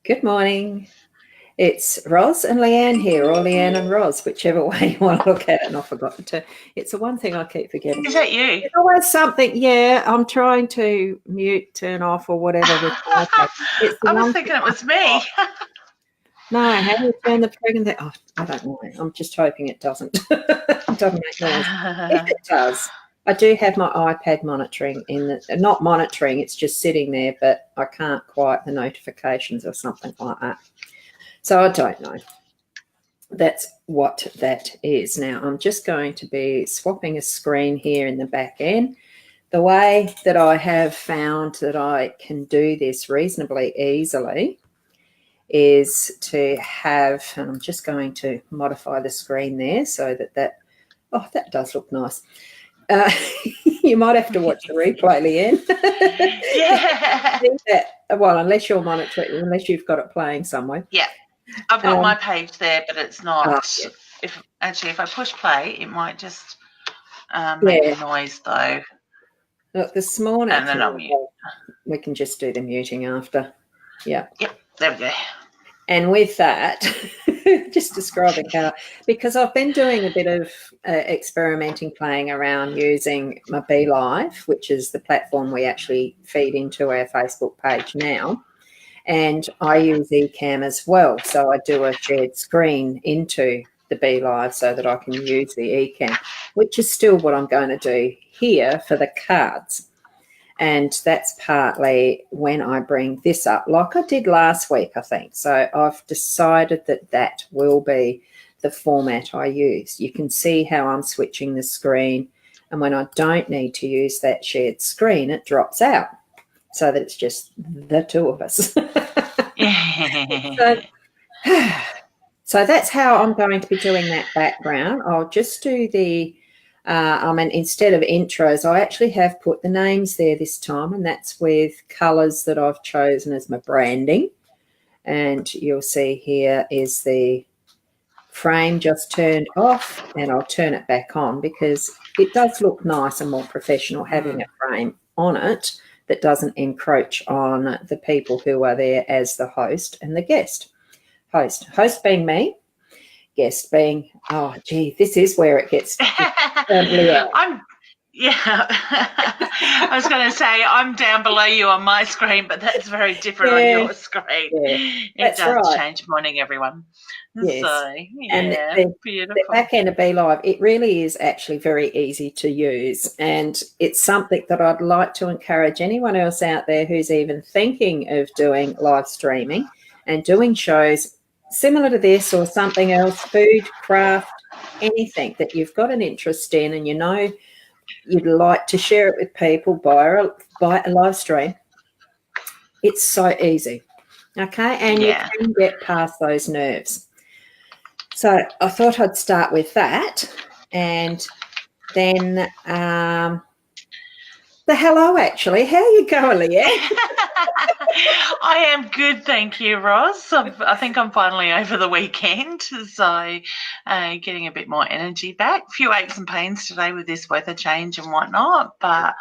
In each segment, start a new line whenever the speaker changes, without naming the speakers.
Good morning. It's Roz and Leanne here, or Leanne and Roz, whichever way you want to look at it. And I forgot to. It's the one thing I keep forgetting.
Is that you?
There's always something. Yeah, I'm trying to mute, turn off, or whatever.
I was thinking it was me.
No, how do you turn the friggin' thing? Oh, I don't know. I'm just hoping it doesn't. It doesn't make noise. If it does, I do have my iPad monitoring not monitoring, it's just sitting there, but I can't quite the notifications or something like that. So I don't know. That's what that is. Now I'm just going to be swapping a screen here in the back end. The way that I have found that I can do this reasonably easily is to have, and I'm just going to modify the screen there so that does look nice. You might have to watch the replay, Leanne.
Yeah.
Well, unless you're monitoring, unless you've got it playing somewhere.
Yeah. I've got my page there, but it's not.
Yeah.
If I push play, it might just make a noise though.
Look, this morning,
and then I'll mute.
We can just do the muting after. Yeah.
Yep. There we go.
And with that, just describing how, because I've been doing a bit of experimenting, playing around using my Be Live, which is the platform we actually feed into our Facebook page now. And I use Ecamm as well. So I do a shared screen into the Be Live so that I can use the Ecamm, which is still what I'm going to do here for the cards. And that's partly when I bring this up, like I did last week, I think. So I've decided that will be the format I use. You can see how I'm switching the screen. And when I don't need to use that shared screen, it drops out so that it's just the two of us. So that's how I'm going to be doing that background. I'll just do the... instead of intros, I actually have put the names there this time, and that's with colours that I've chosen as my branding. And you'll see here is the frame just turned off, and I'll turn it back on because it does look nice and more professional having a frame on it that doesn't encroach on the people who are there as the host and the guest. Host being me. Guest being, oh, gee, this is where it gets.
I was going to say I'm down below you on my screen, but that's very different on your screen. Yeah, it does change. Morning, everyone.
Yes.
So,
and
beautiful.
The back end of Be Live, it really is actually very easy to use, and it's something that I'd like to encourage anyone else out there who's even thinking of doing live streaming and doing shows similar to this or something else, food, craft, anything that you've got an interest in and you know you'd like to share it with people by a live stream. It's so easy, okay? And you can get past those nerves. So I thought I'd start with that, and then the hello, actually. How are you going, Leanne?
I am good, thank you, Roz. I think I'm finally over the weekend, so getting a bit more energy back. A few aches and pains today with this weather change and whatnot, but,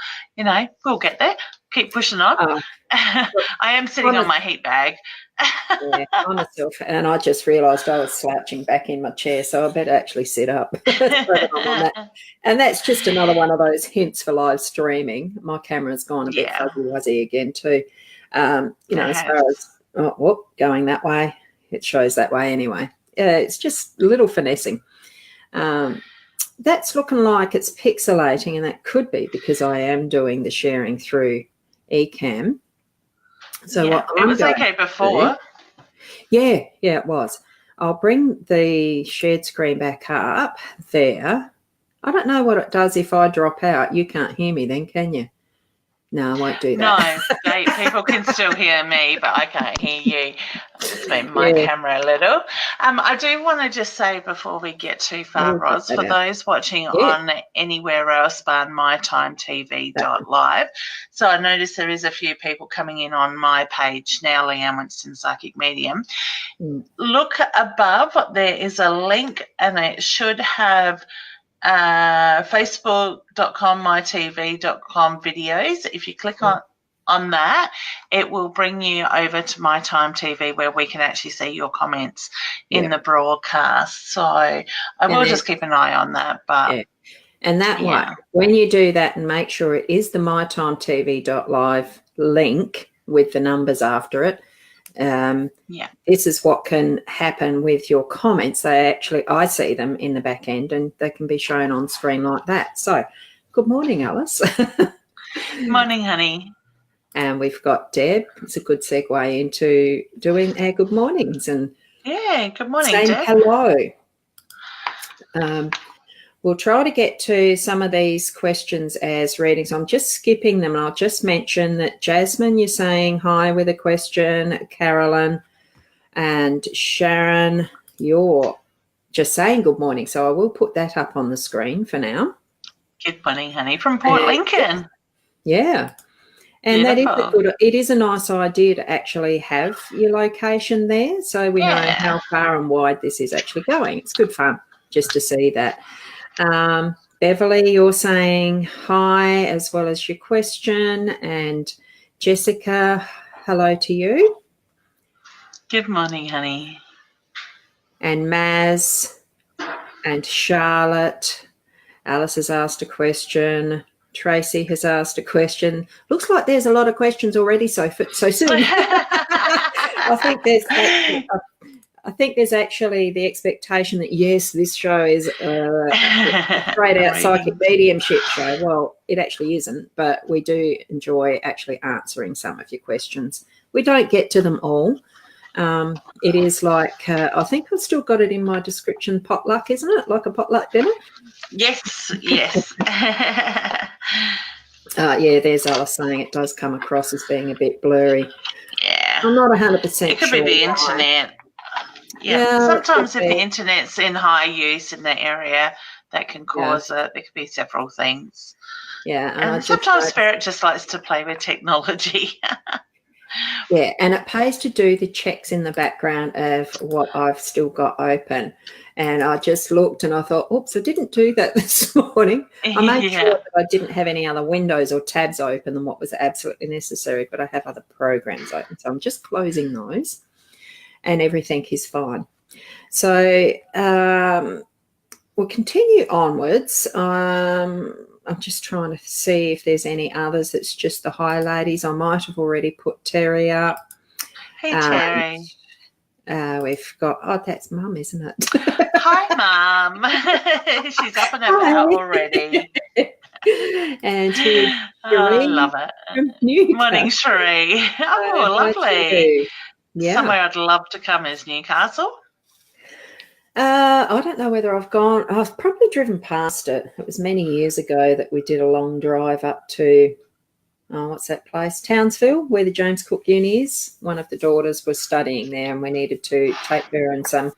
we'll get there. Keep pushing on. I am sitting on my heat bag.
I myself, and I just realised I was slouching back in my chair, so I better actually sit up. And that's just another one of those hints for live streaming. My camera's gone a bit fuzzy-wuzzy again too. As far as going that way, it shows that way anyway. It's just a little finessing. That's looking like it's pixelating, and that could be because I am doing the sharing through Ecamm. So
it was okay before.
Yeah, it was. I'll bring the shared screen back up there. I don't know what it does if I drop out. You can't hear me then, can you? No, I won't do that.
No, people can still hear me, but I can't hear you. I'll just move my camera a little. I do want to just say before we get too far, Roz, for those watching on anywhere else but mytimetv.live, so I notice there is a few people coming in on my page now, Leanne Winston Psychic Medium. Look above, there is a link, and it should have facebook.com, mytv.com videos. If you click on that, it will bring you over to My Time TV where we can actually see your comments in the broadcast. So I will just keep an eye on that. But
and that way, when you do that, and make sure it is the mytimetv.live link with the numbers after it. This is what can happen with your comments. I see them in the back end, and they can be shown on screen like that. So, good morning, Alice.
Morning, honey.
And we've got Deb. It's a good segue into doing our good mornings and
good morning,
saying
Deb.
Hello. We'll try to get to some of these questions as readings. I'm just skipping them, and I'll just mention that Jasmine, you're saying hi with a question. Carolyn and Sharon, you're just saying good morning. So I will put that up on the screen for now.
Good morning, honey, from Port Lincoln.
Yeah. And it is a nice idea to actually have your location there, so we know how far and wide this is actually going. It's good fun just to see that. Beverly, you're saying hi as well as your question, and Jessica, hello to you.
Good morning, honey.
And Maz and Charlotte. Alice has asked a question. Tracy has asked a question. Looks like there's a lot of questions already so soon. I think there's actually the expectation that, yes, this show is a straight-out psychic mediumship show. Well, it actually isn't, but we do enjoy actually answering some of your questions. We don't get to them all. It is like, I think I've still got it in my description, potluck, isn't it? Like a potluck dinner?
Yes.
There's Alice saying it does come across as being a bit blurry.
Yeah.
I'm not 100% sure.
It could be the internet. Yeah. Sometimes if the internet's in high use in the area, that can cause it. There could be several things.
Yeah.
And sometimes Spirit just likes to play with technology.
Yeah, and it pays to do the checks in the background of what I've still got open. And I just looked and I thought, oops, I didn't do that this morning. I made sure that I didn't have any other windows or tabs open than what was absolutely necessary, but I have other programs open. So I'm just closing those and everything is fine. So we'll continue onwards. I'm just trying to see if there's any others. It's just the hi ladies. I might have already put Terry up.
Hey, Terry.
We've got, that's Mum, isn't it?
Hi, Mum. She's up and about already.
And here's
I love it. Morning, Sheree. Oh, lovely.
Yeah.
Somewhere I'd love to come is Newcastle.
I don't know whether I've gone. I've probably driven past it. It was many years ago that we did a long drive up to, what's that place? Townsville, where the James Cook Uni is. One of the daughters was studying there, and we needed to take her and some,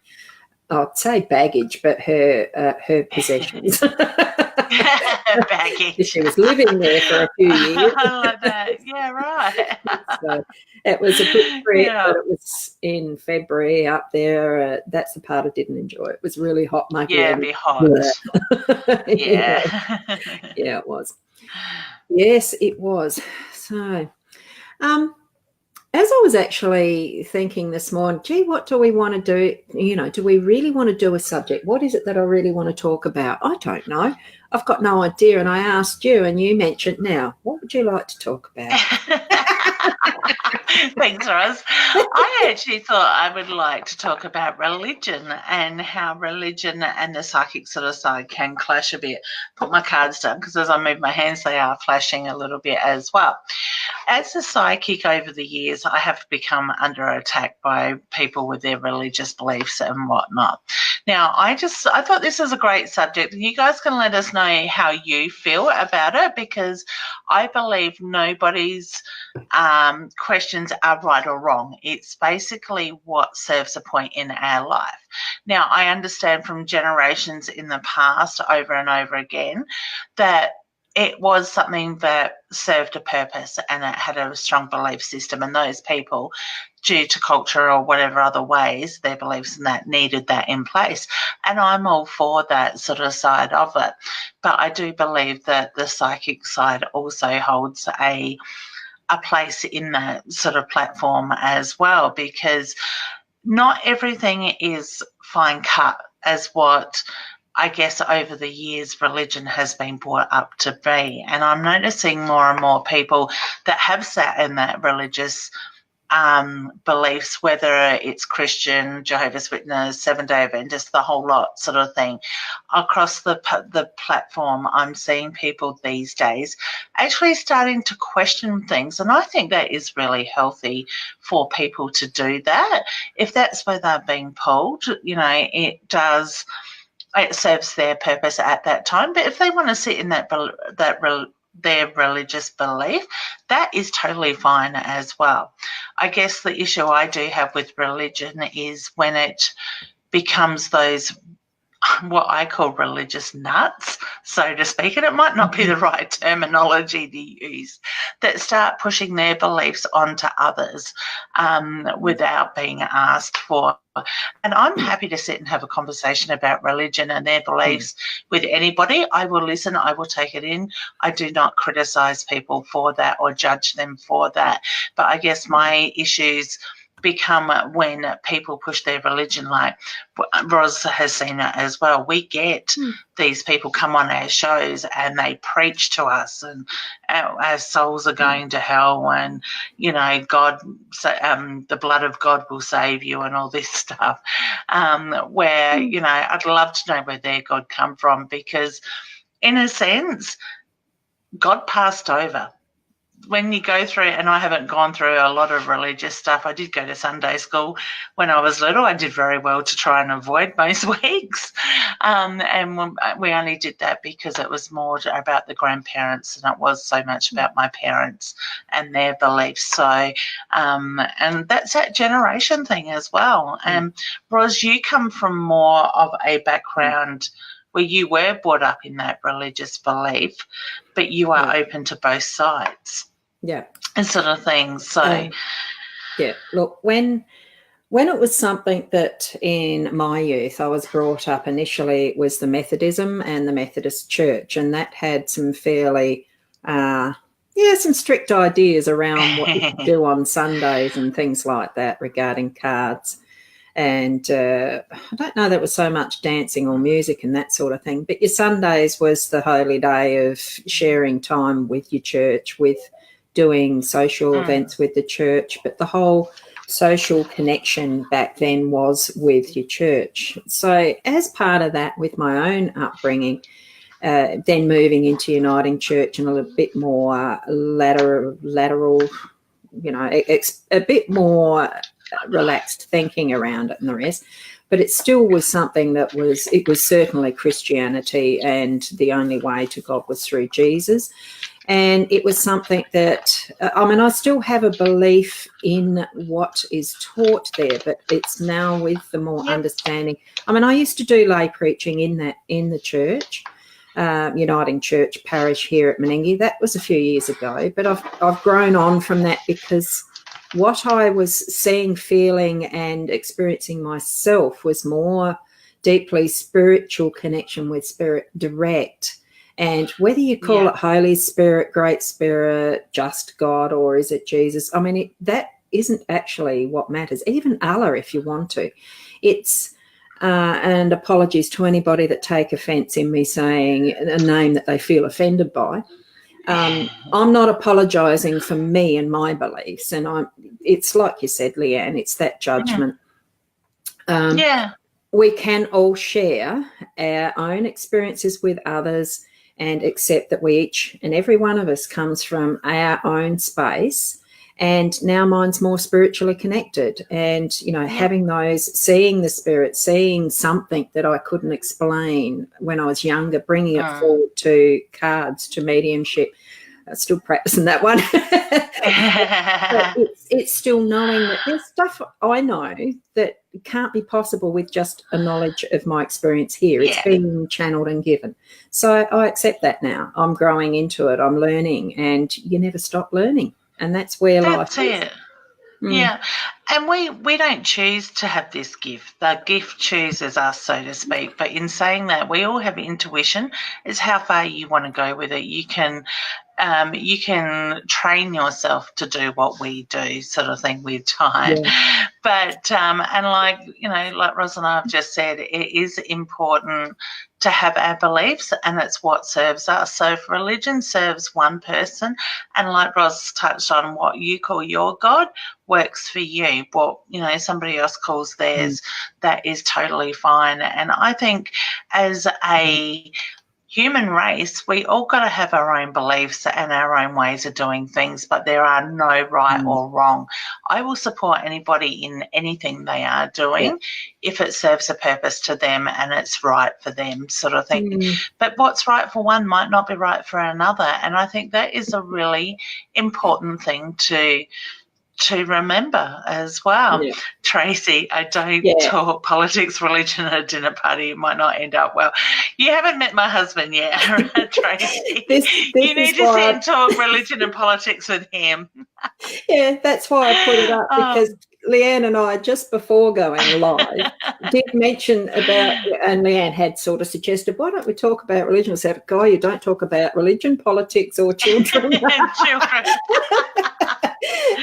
I'd say baggage, but her possessions.
Baggage.
She was living there for a few years.
I like that. Yeah, right.
So it was a good trip, but it was in February up there. That's the part I didn't enjoy. It was really hot, muggy.
Yeah, it'd be hot.
Yeah, it was. Yes, it was. So, as I was actually thinking this morning, gee, what do we want to do? Do we really want to do a subject? What is it that I really want to talk about? I don't know. I've got no idea. And I asked you, and you mentioned, now, what would you like to talk about?
Thanks, Roz. I actually thought I would like to talk about religion and how religion and the psychic sort of side can clash a bit. Put my cards down because as I move my hands, they are flashing a little bit as well. As a psychic over the years, I have become under attack by people with their religious beliefs and whatnot. Now, I thought this was a great subject. You guys can let us know how you feel about it, because I believe nobody's questions are right or wrong. It's basically what serves a point in our life. Now, I understand from generations in the past over and over again that it was something that served a purpose and it had a strong belief system, and those people, due to culture or whatever other ways, their beliefs in that needed that in place. And I'm all for that sort of side of it. But I do believe that the psychic side also holds a a place in that sort of platform as well, because not everything is fine cut as what I guess over the years religion has been brought up to be. And I'm noticing more and more people that have sat in that religious beliefs, whether it's Christian, Jehovah's Witness, Seventh-day Adventist, the whole lot sort of thing. Across the platform, I'm seeing people these days actually starting to question things, and I think that is really healthy for people to do that. If that's where they're being pulled, it serves their purpose at that time. But if they want to sit in their religious belief, that is totally fine as well. I guess the issue I do have with religion is when it becomes those what I call religious nuts, so to speak, and it might not be the right terminology to use, that start pushing their beliefs onto others without being asked for. And I'm happy to sit and have a conversation about religion and their beliefs with anybody. I will listen. I will take it in. I do not criticise people for that or judge them for that. But I guess my issues become when people push their religion, like Roz has seen it as well. We get these people come on our shows and they preach to us, and our souls are going to hell, and God, the blood of God will save you, and all this stuff. Where I'd love to know where their God come from, because in a sense, God passed over. When you go through, and I haven't gone through a lot of religious stuff. I did go to Sunday school when I was little. I did very well to try and avoid most weeks. And we only did that because it was more about the grandparents than it was so much about my parents and their beliefs. So, and that's that generation thing as well. And Ros, you come from more of a background where you were brought up in that religious belief, but you are open to both sides.
Yeah.
And sort of things. So
look, when it was something that in my youth I was brought up, initially it was the Methodism and the Methodist Church, and that had some fairly some strict ideas around what you could do on Sundays and things like that regarding cards. And I don't know that it was so much dancing or music and that sort of thing, but your Sundays was the holy day of sharing time with your church, with doing social events with the church. But the whole social connection back then was with your church. So as part of that, with my own upbringing, then moving into Uniting Church and a little bit more lateral, a bit more relaxed thinking around it and the rest, but it still was something that was certainly Christianity, and the only way to God was through Jesus. And it was something that I still have a belief in what is taught there, but it's now with the more understanding. I used to do lay preaching in the church, Uniting Church parish here at Menengi. That was a few years ago, but I've grown on from that, because what I was seeing, feeling and experiencing myself was more deeply spiritual connection with Spirit direct. And whether you call it Holy Spirit, Great Spirit, just God, or is it Jesus, that isn't actually what matters. Even Allah, if you want to. It's and apologies to anybody that take offence in me saying a name that they feel offended by. I'm not apologising for me and my beliefs, and it's like you said, Leanne, it's that judgment. We can all share our own experiences with others and accept that we each and every one of us comes from our own space, and now mine's more spiritually connected, and having those, seeing the Spirit, seeing something that I couldn't explain when I was younger, bringing it forward to cards, to mediumship. I'm still practicing that one. But it's still knowing that there's stuff I know that can't be possible with just a knowledge of my experience here. It's being channeled and given. So I accept that now. I'm growing into it. I'm learning, and you never stop learning. And that's where life is.
Yeah, and we don't choose to have this gift. The gift chooses us, so to speak. But in saying that, we all have intuition. It's how far you want to go with it. You can you can train yourself to do what we do, sort of thing, with time. Yeah. But and like Ros and I have just said, it is important to have our beliefs, and it's what serves us. So if religion serves one person, and like Ros touched on, what you call your God works for you, what somebody else calls theirs, that is totally fine. And I think as a human race, we all got to have our own beliefs and our own ways of doing things, but there are no right or wrong. I will support anybody in anything they are doing if it serves a purpose to them and it's right for them, sort of thing. But what's right for one might not be right for another, and I think that is a really important thing to remember as well. Yeah. Tracy, I don't talk politics, religion at a dinner party. It might not end up well. You haven't met my husband yet, right, Tracy? You need to sit and talk religion and politics with him.
Yeah, that's why I put it up, because Leanne and I, just before going live, did mention about, and Leanne had sort of suggested, why don't we talk about religion? I said, Guy, you don't talk about religion, politics, or children.
Children.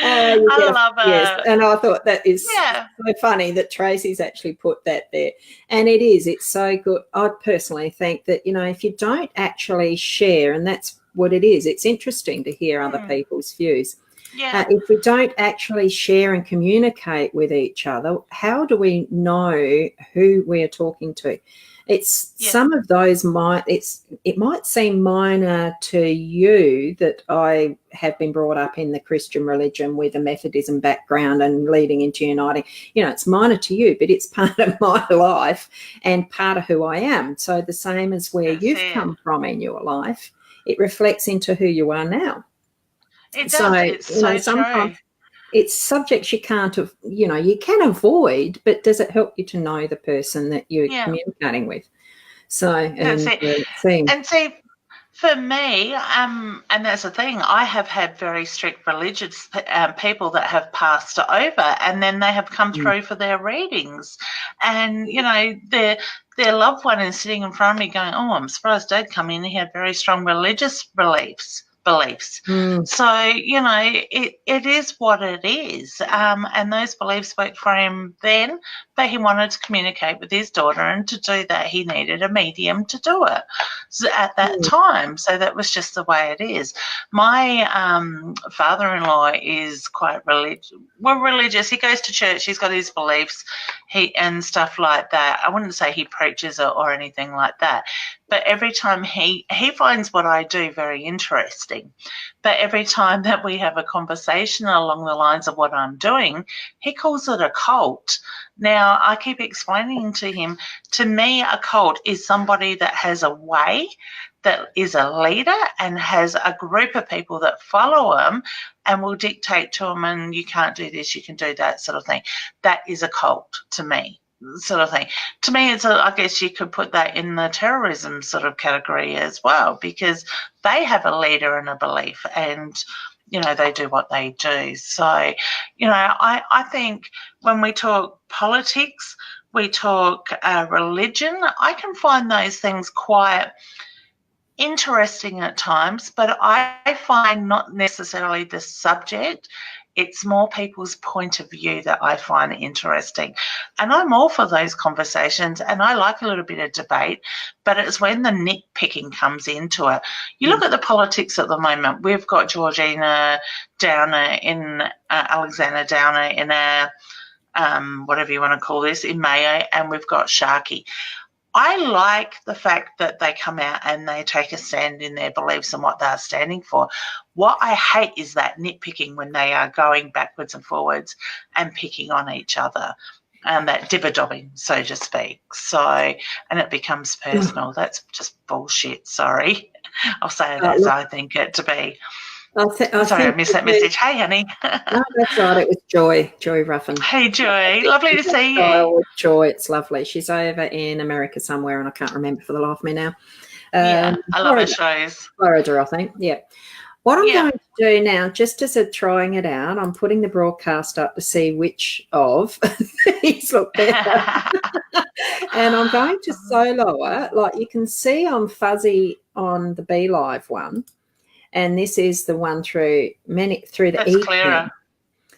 I love it.
Yes, and I thought that is so funny that Tracy's actually put that there. And it is, it's so good. I personally think that, if you don't actually share, and that's what it is, it's interesting to hear other people's views. Yeah. If we don't actually share and communicate with each other, how do we know who we're talking to? It's some of those it might seem minor to you that I have been brought up in the Christian religion with a Methodism background and leading into Uniting. It's minor to you, but it's part of my life and part of who I am. So the same as where you've come from in your life, it reflects into who you are now.
It does. It's so
sometimes
true.
It's subjects you can't, you can avoid, but does it help you to know the person that you're communicating with? So, and
see, for me, and that's the thing, I have had very strict religious people that have passed over, and then they have come through for their readings, and their loved one is sitting in front of me going, "Oh, I'm surprised Dad come in. He had very strong religious beliefs." So it is what it is, and those beliefs worked for him then, but he wanted to communicate with his daughter, and to do that he needed a medium to do it at that time. So that was just the way it is. My father-in-law is quite religious. He goes to church, he's got his beliefs and stuff like that. I wouldn't say he preaches it or anything like that, but every time he finds what I do very interesting. But every time that we have a conversation along the lines of what I'm doing, he calls it a cult. Now, I keep explaining to him, to me, a cult is somebody that has a way, that is a leader and has a group of people that follow him and will dictate to him, and you can't do this, you can do that, sort of thing. That is a cult to me. Sort of thing. To me, I guess you could put that in the terrorism sort of category as well, because they have a leader and a belief, and they do what they do. So, I think when we talk politics, we talk religion, I can find those things quite interesting at times, but I find not necessarily the subject. It's more people's point of view that I find interesting. And I'm all for those conversations, and I like a little bit of debate, but it's when the nitpicking comes into it. You look at the politics at the moment. We've got Georgina Downer in Alexander Downer in our, whatever you want to call this, in Mayo, and we've got Sharkey. I like the fact that they come out and they take a stand in their beliefs and what they're standing for. What I hate is that nitpicking when they are going backwards and forwards and picking on each other, and that dibber-dobbing, so to speak. So, and it becomes personal. That's just bullshit, sorry. I'll say it as I think it to be. Sorry, I missed that message. Hey, honey.
No, that's right. It was Joy Ruffin.
Hey, Joy. Lovely to see you.
Joy, it's lovely. She's over in America somewhere, and I can't remember for the life of me now.
I love her shows.
Florida, I think. Yeah. What I'm going to do now, just as a trying it out, I'm putting the broadcast up to see which of these look better. And I'm going to solo it. Like you can see I'm fuzzy on the Be Live one. and this is the one through the
That's
evening.
clearer.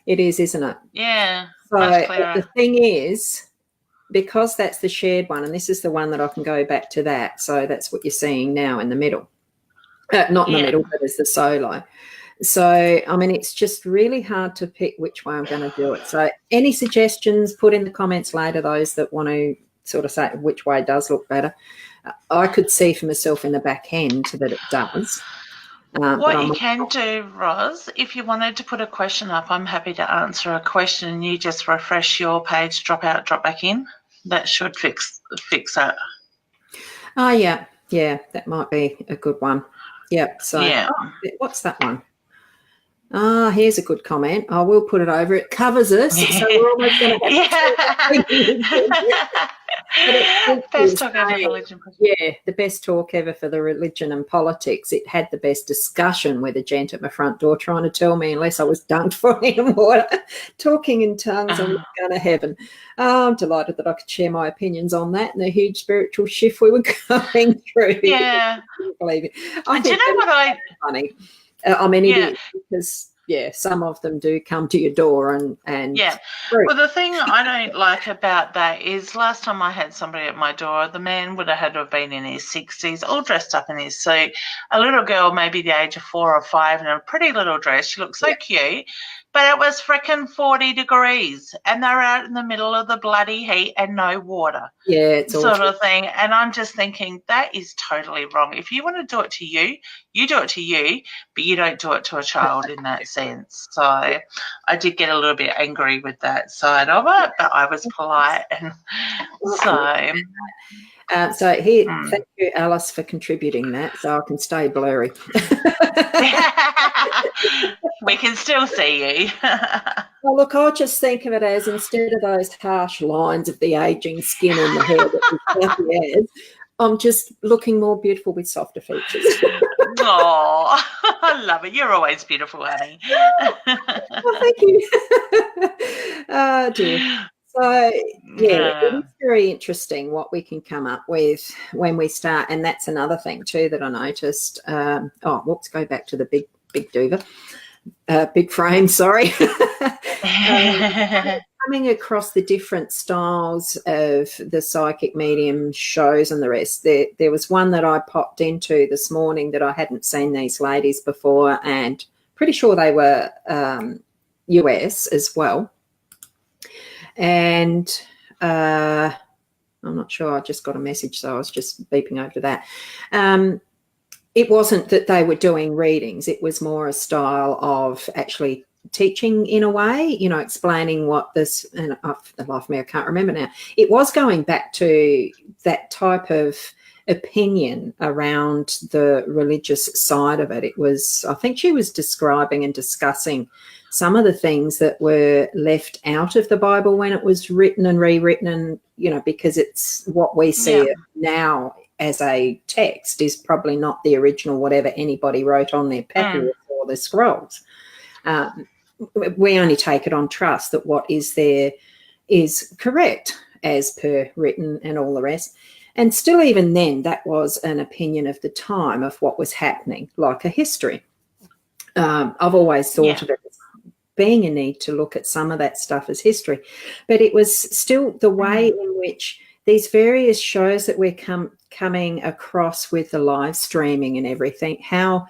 It is, isn't it?
Yeah.
So
much clearer.
The thing is, because that's the shared one, and this is the one that I can go back to that. So that's what you're seeing now in the middle. Not in the middle, but as the solo. So, I mean, it's just really hard to pick which way I'm going to do it. So any suggestions, put in the comments later, those that want to sort of say which way does look better. I could see for myself in the back end that it does.
What you can do, Roz, if you wanted to put a question up, I'm happy to answer a question. You just refresh your page, drop out, drop back in. That should fix that.
Oh, yeah. Yeah, that might be a good one. Yep. So what's that one? Here's a good comment. I will put it over. It covers us, so we're almost going to have
best talk ever for religion.
Yeah, the best talk ever for the religion and politics. It had the best discussion with a gent at my front door trying to tell me, unless I was dunked for in water, talking in tongues, I was going to heaven. I'm delighted that I could share my opinions on that and the huge spiritual shift we were going through.
Yeah.
Believe it.
Do you know what
funny. I mean, it is, because some of them do come to your door and
Well, the thing I don't like about that is last time I had somebody at my door, the man would have had to have been in his 60s, all dressed up in his suit. A little girl, maybe the age of 4 or 5, in a pretty little dress. She looked so cute. But it was frickin' 40 degrees, and they're out in the middle of the bloody heat and no water.
Yeah, it's
sort of thing. And I'm just thinking that is totally wrong. If you want to do it to you, you do it to you, but you don't do it to a child in that sense. So I did get a little bit angry with that side of it, but I was polite. And
so here, thank you, Alice, for contributing that, so I can stay blurry.
We can still see you.
Well, look, I'll just think of it as, instead of those harsh lines of the aging skin and the hair that we have, I'm just looking more beautiful with softer features.
Oh, I love it. You're always beautiful, honey.
Well, thank you. Oh, dear. So, it is very interesting what we can come up with when we start. And that's another thing, too, that I noticed. Let's go back to the big duva. Big frame, sorry. Coming across the different styles of the psychic medium shows and the rest, there was one that I popped into this morning that I hadn't seen these ladies before, and pretty sure they were US as well. And I'm not sure, I just got a message, so I was just beeping over to that. It wasn't that they were doing readings. It was more a style of actually teaching in a way, explaining what this, and the life of me, I can't remember now. It was going back to that type of opinion around the religious side of it. It was, I think she was describing and discussing some of the things that were left out of the Bible when it was written and rewritten, and, because it's what we see now as a text is probably not the original, whatever anybody wrote on their papyrus or the scrolls. We only take it on trust that what is there is correct as per written and all the rest. And still, even then, that was an opinion of the time of what was happening, like a history. I've always thought of it as being a need to look at some of that stuff as history. But it was still the way in which these various shows that we're coming across with the live streaming and everything, how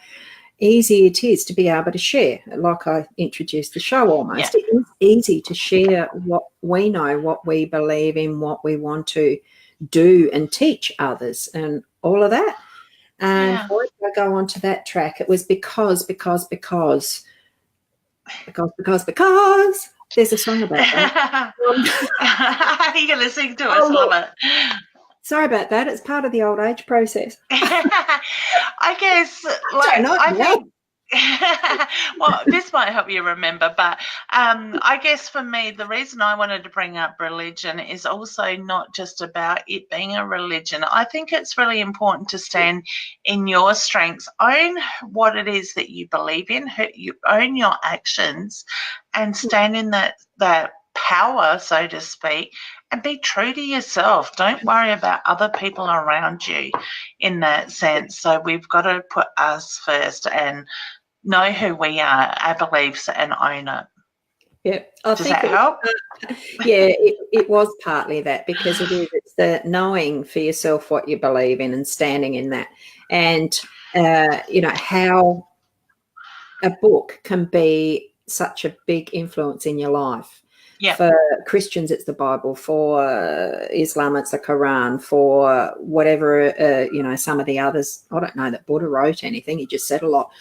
easy it is to be able to share. Like I introduced the show almost. It is easy to share what we know, what we believe in, what we want to do and teach others and all of that. And why did I go on to that track? It was because there's a song about that.
You're going to sing to us, love it.
Sorry about that. It's part of the old age process.
I guess, I think, well, this might help you remember, but I guess for me, the reason I wanted to bring up religion is also not just about it being a religion. I think it's really important to stand in your strengths, own what it is that you believe in, you own your actions, and stand in that power, so to speak, and be true to yourself. Don't worry about other people around you in that sense. So we've got to put us first and know who we are, our beliefs, and own it.
Yeah,
Does that help?
Yeah, it was partly that, because it's the knowing for yourself what you believe in and standing in that. And, how a book can be such a big influence in your life.
Yeah.
For Christians, it's the Bible. For Islam, it's the Quran. For whatever, some of the others, I don't know that Buddha wrote anything. He just said a lot.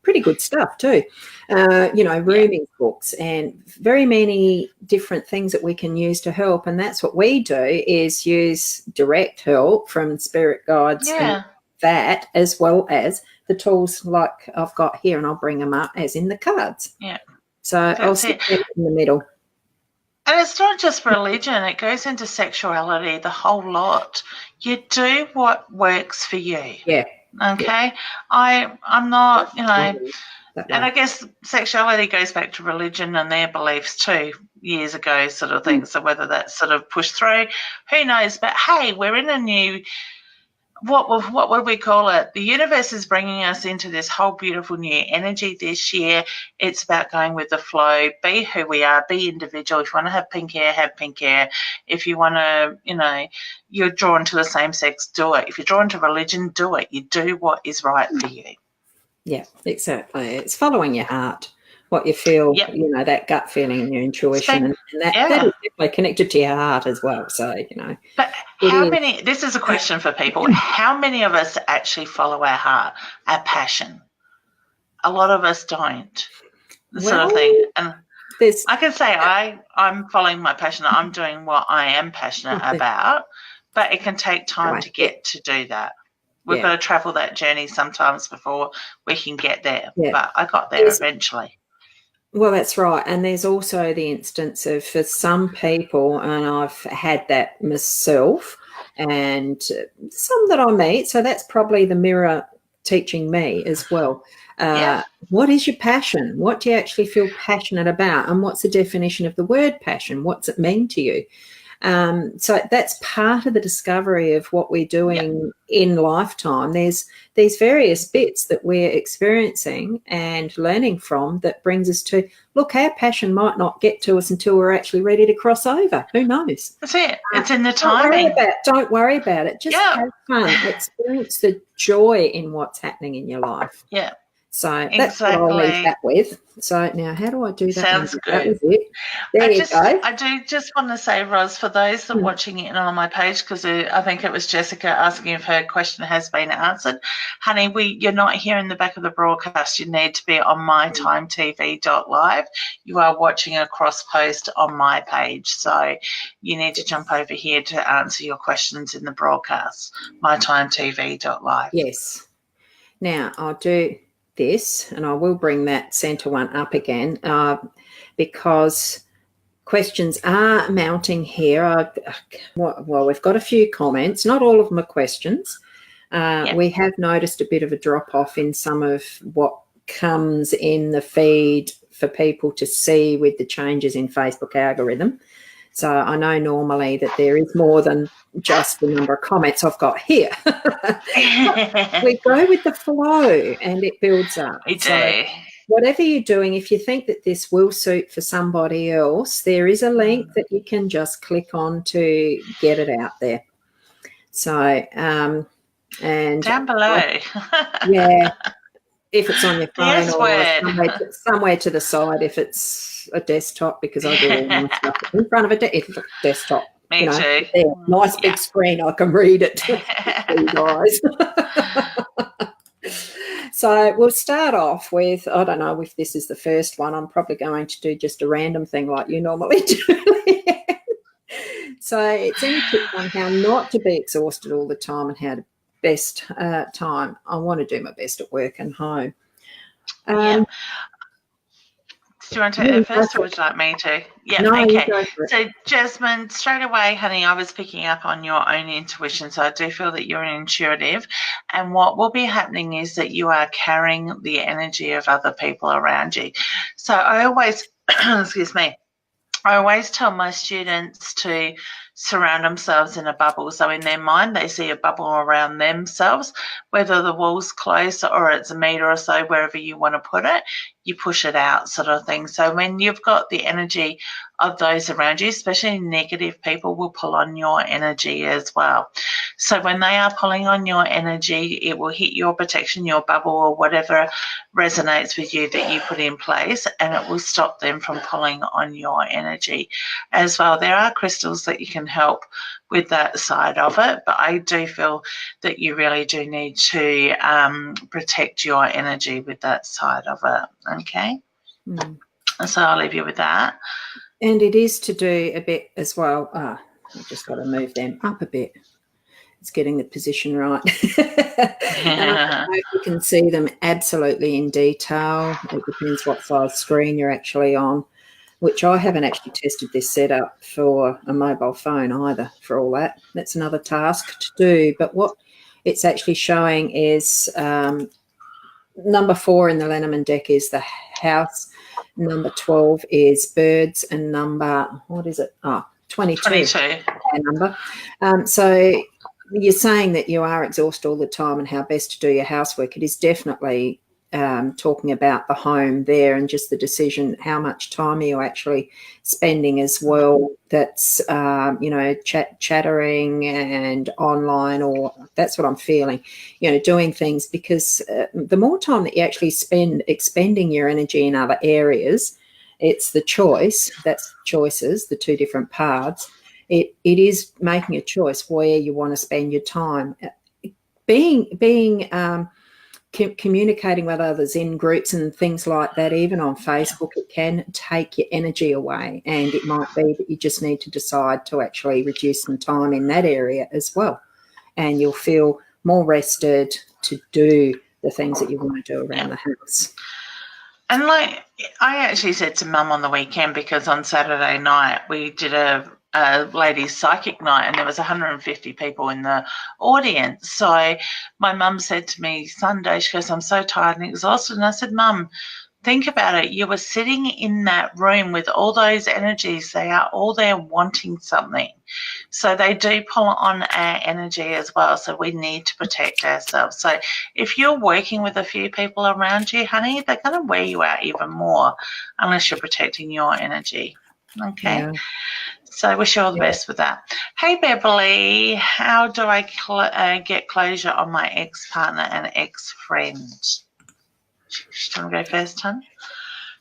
Pretty good stuff too. Rooming books and very many different things that we can use to help. And that's what we do, is use direct help from spirit guides and that, as well as the tools like I've got here, and I'll bring them up, as in the cards.
Yeah.
So I'll sit in the middle.
And it's not just religion. It goes into sexuality, the whole lot. You do what works for you.
Yeah.
Okay? Yeah. I'm not, and I guess sexuality goes back to religion and their beliefs too, years ago, sort of thing. So whether that's sort of pushed through, who knows? But hey, we're in a new, what would we call it? The universe is bringing us into this whole beautiful new energy this year. It's about going with the flow, be who we are, be individual. If you want to have pink hair, have pink hair. If you want to, you're drawn to the same sex, do it. If you're drawn to religion, do it. You do what is right for you.
Yeah, exactly. It's following your heart, what you feel, that gut feeling and your intuition. And that is definitely connected to your heart as well. So,
But this is a question for people, how many of us actually follow our heart, our passion? A lot of us don't, sort of thing. And I can say I'm following my passion. I'm doing what I am passionate about, but it can take time to get to do that. We've got to travel that journey sometimes before we can get there. Yeah. But I got there eventually.
Well, that's right. And there's also the instance of, for some people, and I've had that myself and some that I meet, so that's probably the mirror teaching me as well. What is your passion? What do you actually feel passionate about? And what's the definition of the word passion? What's it mean to you? So that's part of the discovery of what we're doing in lifetime. There's these various bits that we're experiencing and learning from that brings us to, look, our passion might not get to us until we're actually ready to cross over. Who knows?
That's it. It's in the timing.
Don't worry about it. Just have fun. Experience the joy in what's happening in your life.
Yeah.
So that's what I'll leave that with. So now, how do I do that?
Sounds good.
That was it. There you go.
I do just want to say, Ros, for those that are watching it on my page, because I think it was Jessica asking if her question has been answered. Honey, you're not here in the back of the broadcast. You need to be on mytimetv.live. You are watching a cross post on my page. So you need to jump over here to answer your questions in the broadcast, mytimetv.live.
Yes. Now, I'll do this, and I will bring that centre one up again because questions are mounting here. Well, we've got a few comments. Not all of them are questions. We have noticed a bit of a drop-off in some of what comes in the feed for people to see with the changes in Facebook algorithm. So I know normally that there is more than just the number of comments I've got here. We go with the flow and it builds up.
We do.
So whatever you're doing, if you think that this will suit for somebody else, there is a link that you can just click on to get it out there. So, and
down below.
If it's on your phone or somewhere to the side, if it's a desktop, because I do all my stuff in front of a desktop.
Me too.
Nice big screen, I can read it. So we'll start off with, I don't know if this is the first one. I'm probably going to do just a random thing like you normally do. So it's any tip on how not to be exhausted all the time and how to best time. I want to do my best at work and home.
Do you want to take it first, or would you like me to? Yeah, no, okay. So, Jasmine, straight away, honey, I was picking up on your own intuition. So I do feel that you're an intuitive. And what will be happening is that you are carrying the energy of other people around you. So I always, excuse me, I always tell my students to surround themselves in a bubble. So in their mind, they see a bubble around themselves, whether the wall's close or it's a metre or so, wherever you want to put it, you push it out sort of thing. So when you've got the energy of those around you, especially negative people, will pull on your energy as well. So when they are pulling on your energy, it will hit your protection, your bubble, or whatever resonates with you that you put in place, and it will stop them from pulling on your energy as well. There are crystals that you can help with that side of it, but I do feel that you really do need to protect your energy with that side of it. Okay. So I'll leave you with that.
And it is to do a bit as well. I've just got to move them up a bit. It's getting the position right. And I don't know if you can see them absolutely in detail. It depends what size screen you're actually on, which I haven't actually tested this setup for a mobile phone either, for all that. That's another task to do. But what it's actually showing is number 4 in the Lenormand deck is the house, number 12 is birds, and number, what is it? 22. Number. So you're saying that you are exhausted all the time and how best to do your housework. It is definitely talking about the home there, and just the decision, how much time are you actually spending as well. That's, chattering and online, or that's what I'm feeling, doing things, because the more time that you actually spend expending your energy in other areas, it's the choice, that's choices, the two different paths. It is making a choice where you want to spend your time. Communicating with others in groups and things like that, even on Facebook, it can take your energy away, and it might be that you just need to decide to actually reduce some time in that area as well, and you'll feel more rested to do the things that you want to do around the house.
And like I actually said to Mum on the weekend, because on Saturday night we did a ladies' psychic night, and there was 150 people in the audience. So my mum said to me Sunday, she goes, I'm so tired and exhausted. And I said, Mum, think about it. You were sitting in that room with all those energies. They are all there wanting something. So they do pull on our energy as well. So we need to protect ourselves. So if you're working with a few people around you, honey, they're going to wear you out even more unless you're protecting your energy. Okay. Yeah. So I wish you all the best with that. Hey, Beverly, how do I get closure on my ex-partner and ex-friend? Do you want to go first, hon?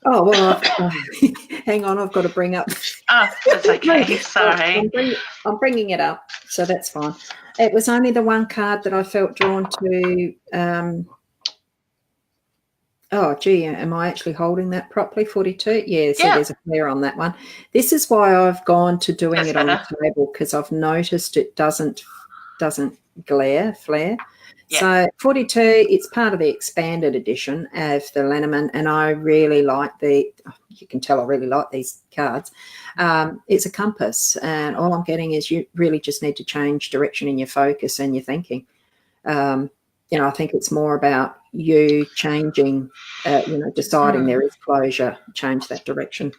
Oh, well, hang on, I've got to bring up.
Oh, that's okay. Sorry.
I'm bringing it up, so that's fine. It was only the one card that I felt drawn to. Oh, gee, am I actually holding that properly? 42? Yeah, so there's a flare on that one. This is why I've gone to doing it on the table, because I've noticed it doesn't flare. Yeah. So 42, it's part of the expanded edition of the Lenormand, and I really like you can tell I really like these cards. It's a compass, and all I'm getting is you really just need to change direction in your focus and your thinking. I think it's more about you changing, deciding there is closure, change that direction.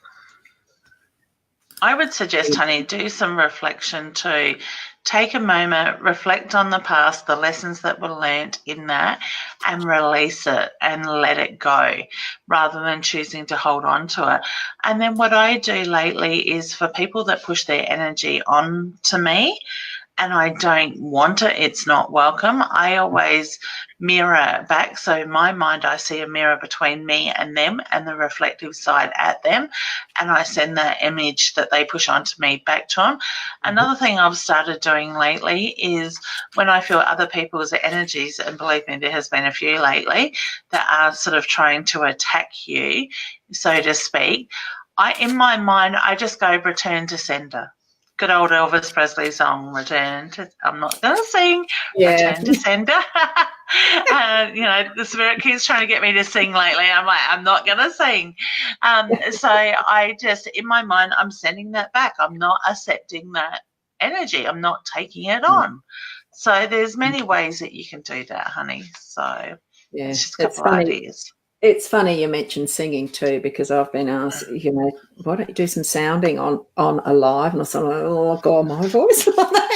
I would suggest, honey, do some reflection too. Take a moment, reflect on the past, the lessons that were learnt in that, and release it and let it go rather than choosing to hold on to it. And then what I do lately is, for people that push their energy on to me, and I don't want it, it's not welcome, I always mirror back. So in my mind, I see a mirror between me and them and the reflective side at them, and I send that image that they push onto me back to them. Another thing I've started doing lately is when I feel other people's energies, and believe me, there has been a few lately, that are sort of trying to attack you, so to speak, in my mind, I just go return to sender. Good old Elvis Presley song, I'm not going to sing, Return to Sender. The spirit keeps trying to get me to sing lately. I'm like, I'm not going to sing. So I just, in my mind, I'm sending that back. I'm not accepting that energy. I'm not taking it on. So there's many ways that you can do that, honey. So it's just a couple of ideas.
It's funny you mentioned singing too, because I've been asked, why don't you do some sounding on a live? And I said, oh God, my voice like that.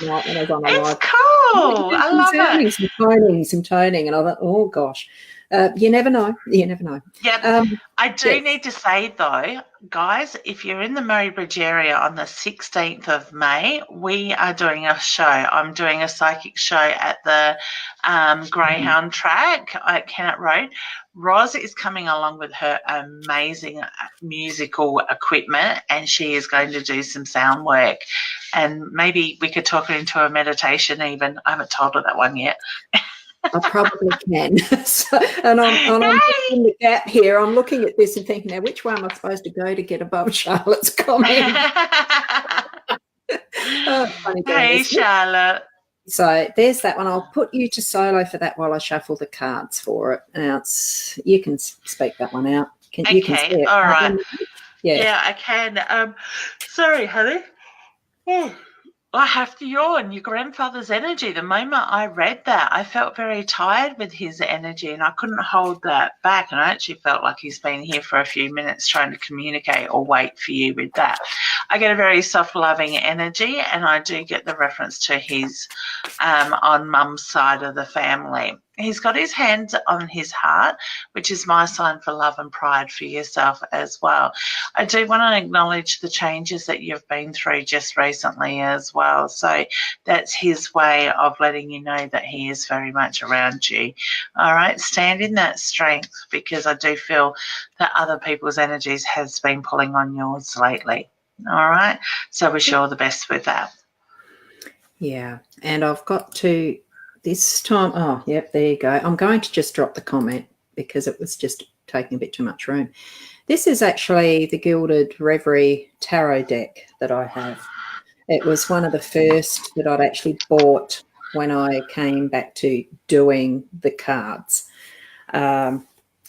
When I was on a
It's
live.
cool. I love
sounding,
it.
some toning, and I thought, oh gosh, you never know. You never know.
Yep. I do need to say though, guys, if you're in the Murray area on the 16th of May, we are doing a show. I'm doing a psychic show at the Greyhound track at Kennett Road. Roz is coming along with her amazing musical equipment, and she is going to do some sound work. And maybe we could talk her into a meditation even. I haven't told her that one yet.
I probably can. And I'm just in the gap here. I'm looking at this and thinking, now, which way am I supposed to go to get above Charlotte's comment?
Hey, Charlotte.
So there's that one. I'll put you to solo for that while I shuffle the cards for it. Now, you can speak that one out. You can see it,
all right.
Yeah,
I can. Sorry, honey. I have to yawn. Your grandfather's energy. The moment I read that, I felt very tired with his energy, and I couldn't hold that back. And I actually felt like he's been here for a few minutes trying to communicate or wait for you with that. I get a very soft, loving energy, and I do get the reference to his on Mum's side of the family. He's got his hands on his heart, which is my sign for love and pride for yourself as well. I do want to acknowledge the changes that you've been through just recently as well. So that's his way of letting you know that he is very much around you. All right, stand in that strength, because I do feel that other people's energies has been pulling on yours lately. All right, so wish you all the best with that.
Yeah, and I've got to this time. Oh, yep, there you go. I'm going to just drop the comment because it was just taking a bit too much room. This is actually the Gilded Reverie Tarot deck that I have. It was one of the first that I'd actually bought when I came back to doing the cards. And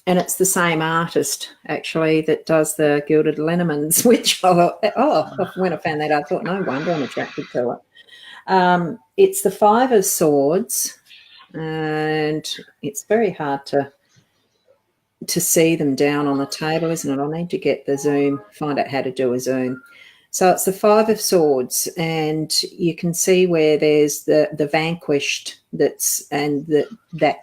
it's the same artist, actually, that does the Gilded Liniments, which I thought, when I found that out, I thought, no wonder I'm attracted to it. It's the Five of Swords, and it's very hard to see them down on the table, isn't it? I'll need to get the Zoom, find out how to do a Zoom. So it's the Five of Swords, and you can see where there's the vanquished that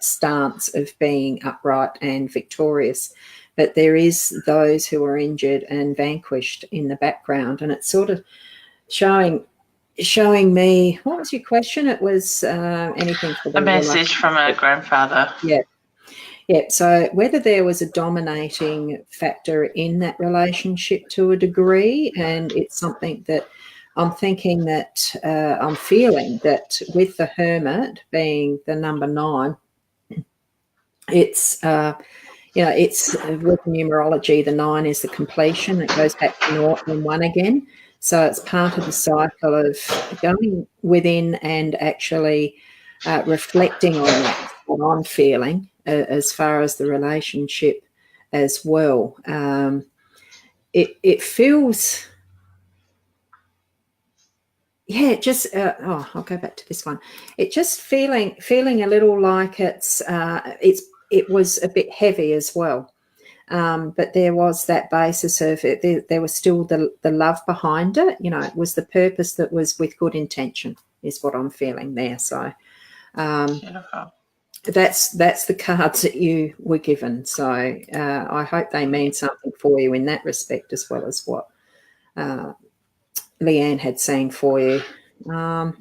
stance of being upright and victorious. But there is those who are injured and vanquished in the background, and it's sort of showing me, what was your question? It was anything for the
a message from a grandfather.
Yeah, so whether there was a dominating factor in that relationship to a degree, and it's something that I'm thinking that I'm feeling that with the Hermit being the number 9, it's it's with numerology, the 9 is the completion. It goes back to 0 and 1 again. So it's part of the cycle of going within and actually reflecting on that, what I'm feeling as far as the relationship as well. It feels, just I'll go back to this one. It just feeling a little like it was a bit heavy as well. But there was that basis of it. There was still the love behind it. It was the purpose that was with good intention is what I'm feeling there. So that's the cards that you were given. So I hope they mean something for you in that respect, as well as what Leanne had seen for you.
I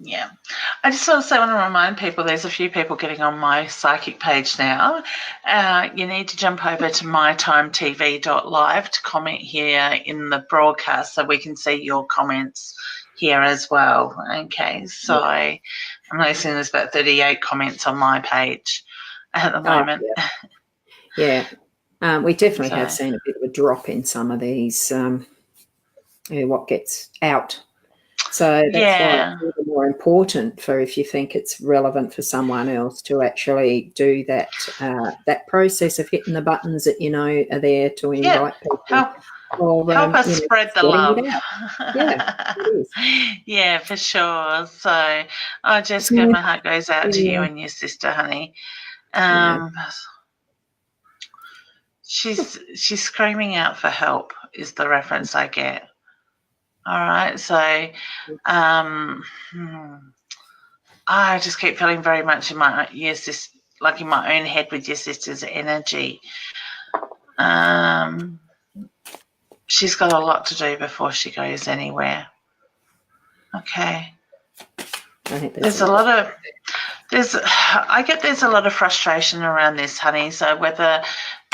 just also want to remind people, there's a few people getting on my psychic page now. You need to jump over to mytimetv.live to comment here in the broadcast so we can see your comments here as well. Okay, so I'm noticing there's about 38 comments on my page at the moment.
We definitely have seen a bit of a drop in some of these, what gets out. So that's why it's even more important for, if you think it's relevant for someone else, to actually do that that process of hitting the buttons that are there to invite people.
Help us spread the love.
It is.
For sure. So, Jessica, my heart goes out to you and your sister, honey. She's screaming out for help is the reference I get. All right, so I just keep feeling very much in my like in my own head with your sister's energy. She's got a lot to do before she goes anywhere. Okay. There's a lot of there's a lot of frustration around this, honey. So whether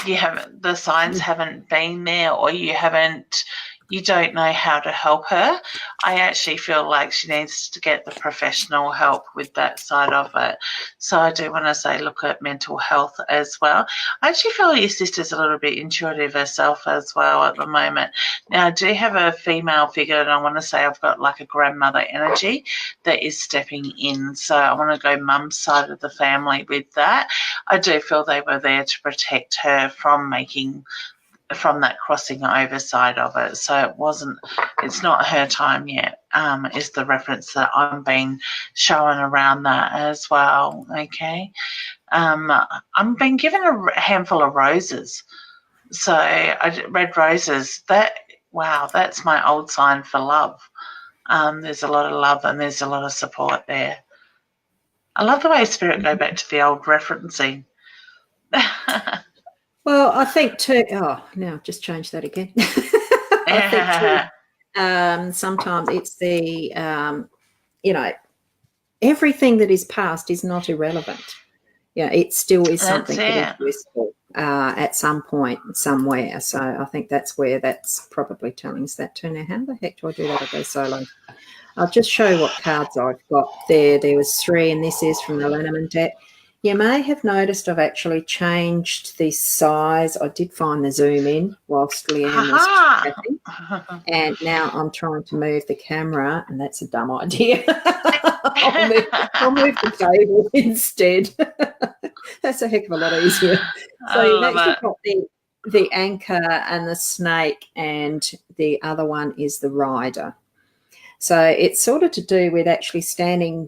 you have the signs haven't been there or you don't know how to help her, I actually feel like she needs to get the professional help with that side of it. So I do want to say look at mental health as well. I actually feel your sister's a little bit intuitive herself as well at the moment. Now, I do have a female figure, and I want to say I've got like a grandmother energy that is stepping in. So I want to go mum's side of the family with that. I do feel they were there to protect her from that crossing over side of it. So it's not her time yet, is the reference that I'm being shown around that as well. Okay. I'm being given a handful of roses. So red roses, that's my old sign for love. There's a lot of love and there's a lot of support there. I love the way Spirit go back to the old referencing.
Well, I think too. Oh, now I've just changed that again. I think too, sometimes it's the everything that is past is not irrelevant. Yeah, it still is something that is useful at some point somewhere. So I think that's where that's probably telling us that too. Now, how the heck do I do that? I go solo. I'll just show what cards I've got there. There was 3, and this is from the Lenormand deck. You may have noticed I've actually changed the size. I did find the zoom in whilst Leanne was chatting. And now I'm trying to move the camera, and that's a dumb idea. I'll move the table instead. That's a heck of a lot easier. So you've actually got the anchor and the snake, and the other one is the rider. So it's sort of to do with actually standing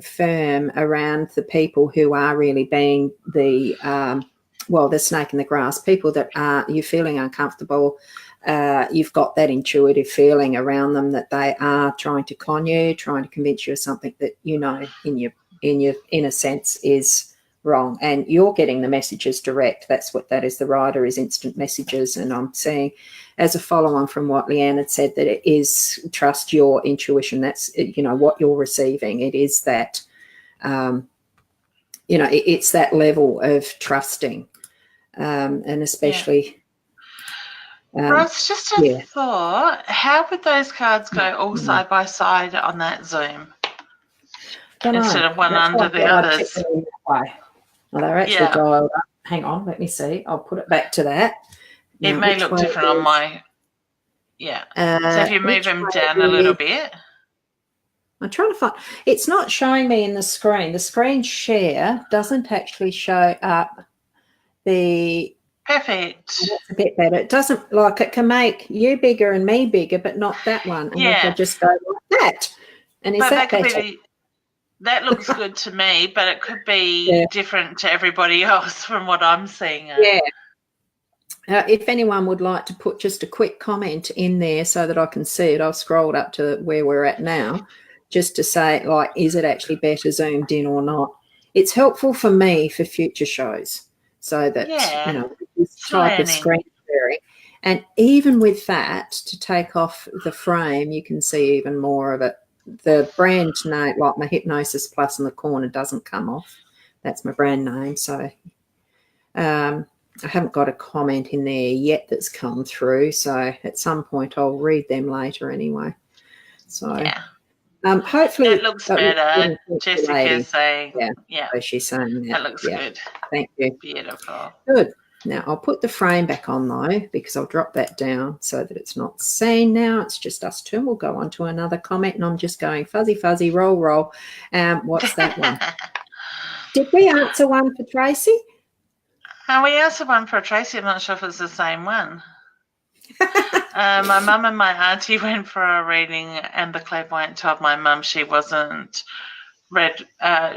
firm around the people who are really being the snake in the grass, people that you're feeling uncomfortable. You've got that intuitive feeling around them that they are trying to con you, trying to convince you of something that you know in your inner sense is wrong, and you're getting the messages direct. That's what that is. The rider is instant messages, and I'm seeing, as a follow-on from what Leanne had said, that it is trust your intuition. That's what you're receiving. It is that it's that level of trusting, and especially.
Ross, just a thought. How would those cards go all side by side on that Zoom instead of one under the others?
Well, they're actually dialed up. Hang on, let me see. I'll put it back to that.
Now, it may look different on my. So if you move them down a little bit.
I'm trying to find. It's not showing me in the screen. The screen share doesn't actually show up the.
Perfect.
That's a bit better. It doesn't, it can make you bigger and me bigger, but not that one. And if I just go like that. And is that better?
That looks good to me, but it could be different to everybody else from what I'm seeing.
If anyone would like to put just a quick comment in there so that I can see it, I've scrolled up to where we're at now, just to say, is it actually better zoomed in or not? It's helpful for me for future shows, so that this type of screen sharing, and even with that, to take off the frame, you can see even more of it. The brand name, like my Hypnosis Plus in the corner, doesn't come off. That's my brand name. So I haven't got a comment in there yet that's come through. So at some point I'll read them later anyway. So hopefully
it looks better. Jessica's saying,
so she's saying that.
That looks good.
Thank you.
Beautiful.
Good. Now, I'll put the frame back on, though, because I'll drop that down so that it's not seen now. It's just us two. We'll go on to another comment, and I'm just going fuzzy, fuzzy, roll, roll. What's that one? Did we answer one for Tracy?
We answered one for Tracy. I'm not sure if it's the same one. My mum and my auntie went for a reading, and the clairvoyant told my mum she wasn't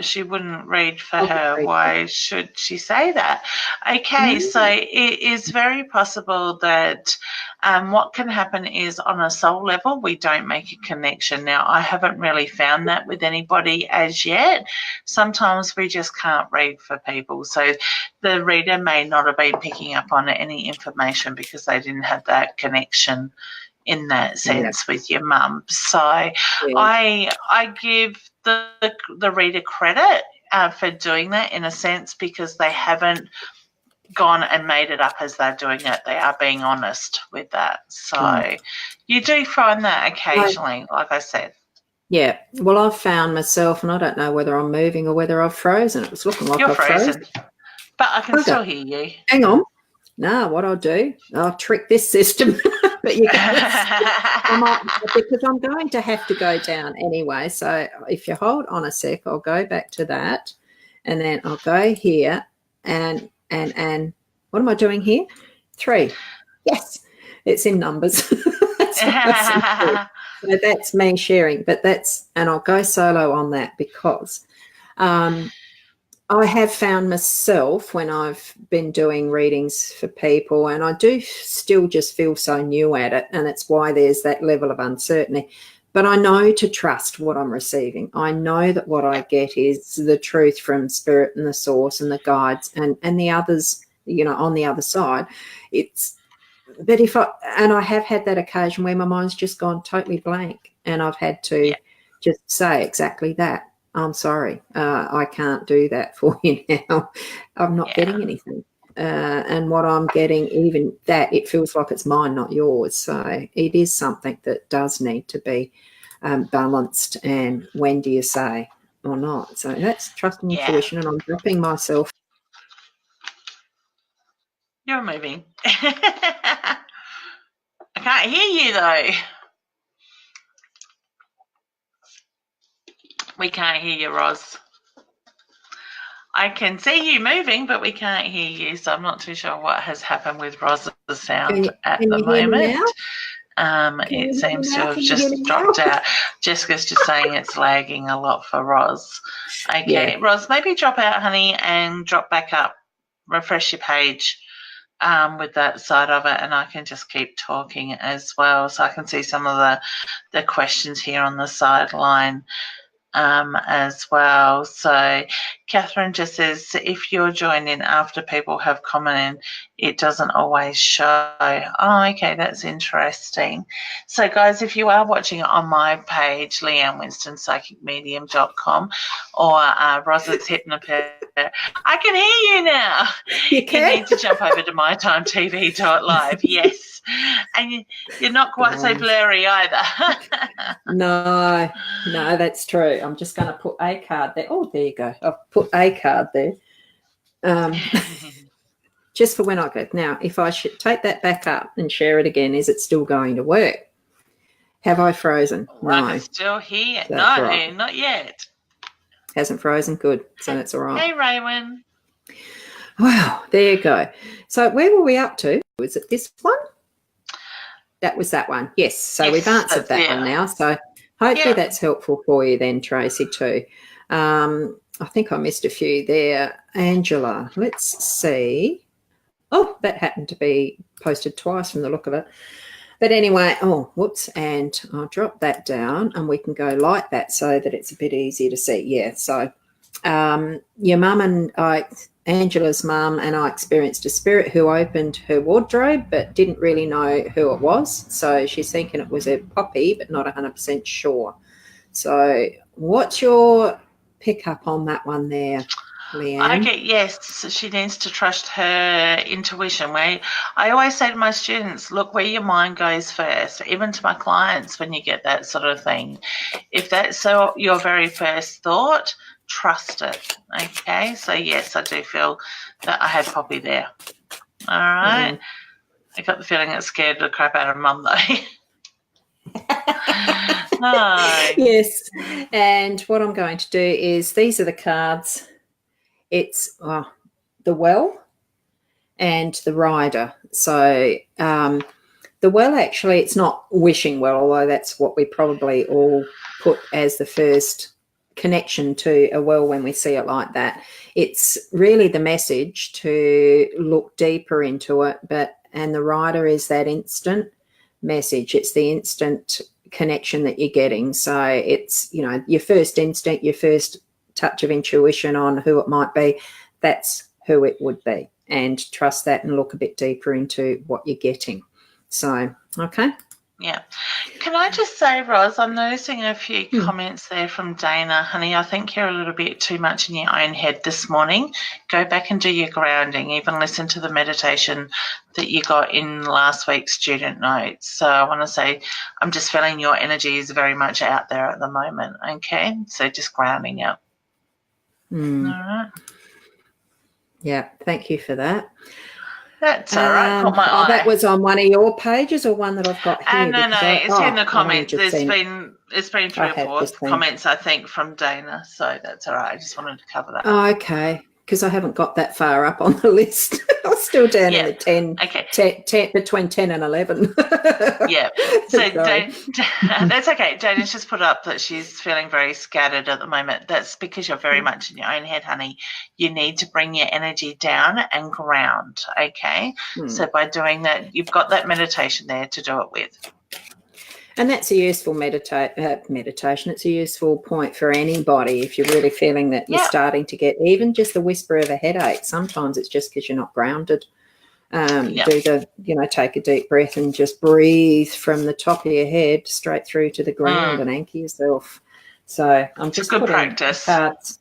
she wouldn't read for her. Why should she say that? Okay, so it is very possible that what can happen is on a soul level, we don't make a connection. Now, I haven't really found that with anybody as yet. Sometimes we just can't read for people. So the reader may not have been picking up on any information because they didn't have that connection in that sense with your mum. So I give the reader credit for doing that in a sense, because they haven't gone and made it up as they're doing it. They are being honest with that. So you do find that occasionally, like I said.
Yeah. Well, I've found myself, and I don't know whether I'm moving or whether I've frozen. It was looking like I've frozen.
But I can still hear you.
Hang on. No, what I'll do, I'll trick this system. But you because I'm going to have to go down anyway. So if you hold on a sec, I'll go back to that, and then I'll go here and what am I doing here? 3. Yes, it's in numbers. So that's me sharing, and I'll go solo on that because I have found myself when I've been doing readings for people, and I do still just feel so new at it, and it's why there's that level of uncertainty. But I know to trust what I'm receiving. I know that what I get is the truth from Spirit and the Source and the guides and the others, on the other side. But I have had that occasion where my mind's just gone totally blank, and I've had to just say exactly that. I'm sorry, I can't do that for you now. I'm not getting anything. And what I'm getting, even that, it feels like it's mine, not yours. So it is something that does need to be balanced. And when do you say or not? So that's trusting intuition, and I'm dropping myself.
You're moving. I can't hear you, though. We can't hear you, Roz. I can see you moving, but we can't hear you, so I'm not too sure what has happened with Roz's sound at the moment. It seems to have just dropped out. Jessica's just saying it's lagging a lot for Roz. Okay, Roz, maybe drop out, honey, and drop back up. Refresh your page with that side of it, and I can just keep talking as well. So I can see some of the questions here on the sideline as well. So Catherine just says, if you're joining after people have commented, it doesn't always show. Oh, okay, that's interesting. So guys, if you are watching it on my page, Leanne Winston, psychicmedium.com, or Rosa's Hypnoped, I can hear you now. You need to jump over to mytimetv.live. Yes. And you're not quite so blurry either.
No, that's true. I'm just going to put a card there. Oh, there you go. I've put a card there. Just for when I go. Now, if I should take that back up and share it again, is it still going to work? Have I frozen? No.
I can still hear. No, right. Not yet.
Hasn't frozen? Good. So that's all right.
Hey, Raywin.
Wow, there you go. So where were we up to? Was it this one? That was that one. Yes. So we've answered that one now. So hopefully that's helpful for you then, Tracy, too. I think I missed a few there. Angela, let's see. Oh, that happened to be posted twice from the look of it. But anyway, whoops, and I'll drop that down and we can go like that so that it's a bit easier to see. Yeah, so your mum and Angela's mum and I experienced a spirit who opened her wardrobe but didn't really know who it was. So she's thinking it was a poppy but not 100% sure. So what's your pickup on that one there, Leanne?
Okay, yes, she needs to trust her intuition. I always say to my students, look where your mind goes first, even to my clients when you get that sort of thing. If that's your very first thought, trust it. Okay, so yes, I do feel that I had Poppy there. All right. I got the feeling it scared the crap out of Mum though. No.
Yes, and what I'm going to do is these are the cards. It's the Well and the Rider. So the Well, actually, it's not wishing well, although that's what we probably all put as the first connection to a well when we see it like that. It's really the message to look deeper into it, and the rider is that instant message. It's the instant connection that you're getting. So it's, you know, your first instinct, your first touch of intuition on who it might be, that's who it would be. And trust that and look a bit deeper into what you're getting. So, okay.
Yeah. Can I just say, Ros, I'm noticing a few comments there from Dana. Honey, I think you're a little bit too much in your own head this morning. Go back and do your grounding. Even listen to the meditation that you got in last week's student notes. So I want to say I'm just feeling your energy is very much out there at the moment, okay? So just grounding out. All right.
Yeah, thank you for that.
That's all right. Caught my eye.
That was on one of your pages or one that I've got here?
No, it's in the comments. It's been 3 or 4 comments, I think, from Dana. So that's all right. I just wanted to cover that.
Oh, okay. Because I haven't got that far up on the list. I'm still down in the 10, between 10 and 11.
Yeah. So that's okay. Dana's just put up that she's feeling very scattered at the moment. That's because you're very much in your own head, honey. You need to bring your energy down and ground, okay? So by doing that, you've got that meditation there to do it with.
And that's a useful meditation. It's a useful point for anybody if you're really feeling that you're starting to get even just the whisper of a headache. Sometimes it's just because you're not grounded. Take a deep breath and just breathe from the top of your head straight through to the ground and anchor yourself. So I'm just putting
practice.
Cards.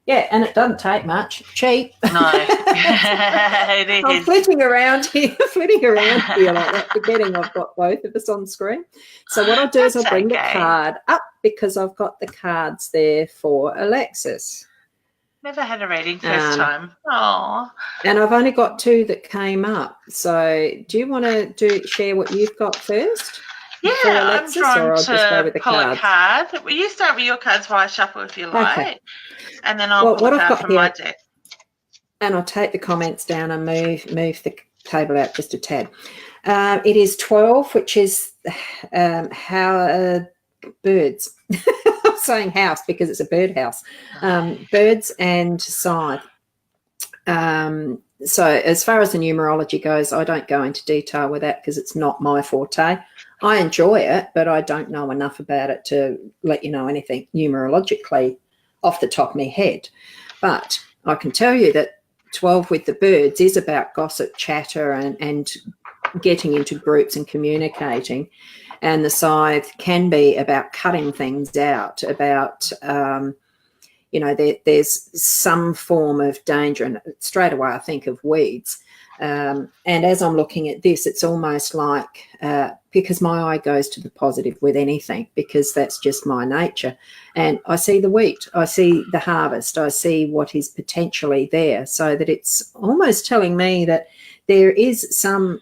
Yeah, and it doesn't take much. Cheap.
No, it is.
I'm flitting around here like that, forgetting I've got both of us on screen. So what I'll do is I'll bring the card up because I've got the cards there for Alexis.
Never had a reading first time. Oh.
And I've only got 2 that came up. So do you want to share what you've got first?
Yeah,
Alexis,
I'm drawn to pull a card. Well, you start with your cards while I shuffle if you like. Okay. And then I'll pull a card from my deck.
And I'll take the comments down and move the table out just a tad. It is 12, which is how birds. I'm saying house because it's a bird house. Birds and scythe. So as far as the numerology goes, I don't go into detail with that because it's not my forte. I enjoy it, but I don't know enough about it to let you know anything numerologically off the top of my head. But I can tell you that 12 with the birds is about gossip, chatter, and getting into groups and communicating. And the scythe can be about cutting things out, about, there's some form of danger. And straight away I think of weeds. And as I'm looking at this, it's almost like, because my eye goes to the positive with anything, because that's just my nature. And I see the wheat, I see the harvest, I see what is potentially there, so that it's almost telling me that there is some,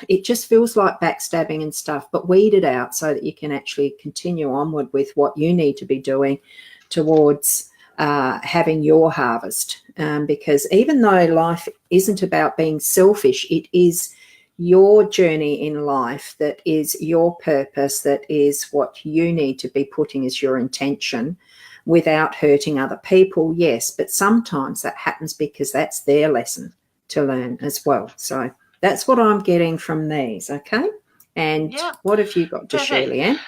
it just feels like backstabbing and stuff, but weed it out so that you can actually continue onward with what you need to be doing towards having your harvest, because even though life isn't about being selfish, it is your journey in life that is your purpose, that is what you need to be putting as your intention without hurting other people, yes, but sometimes that happens because that's their lesson to learn as well. So that's what I'm getting from these, okay? And what have you got to share, Leanne?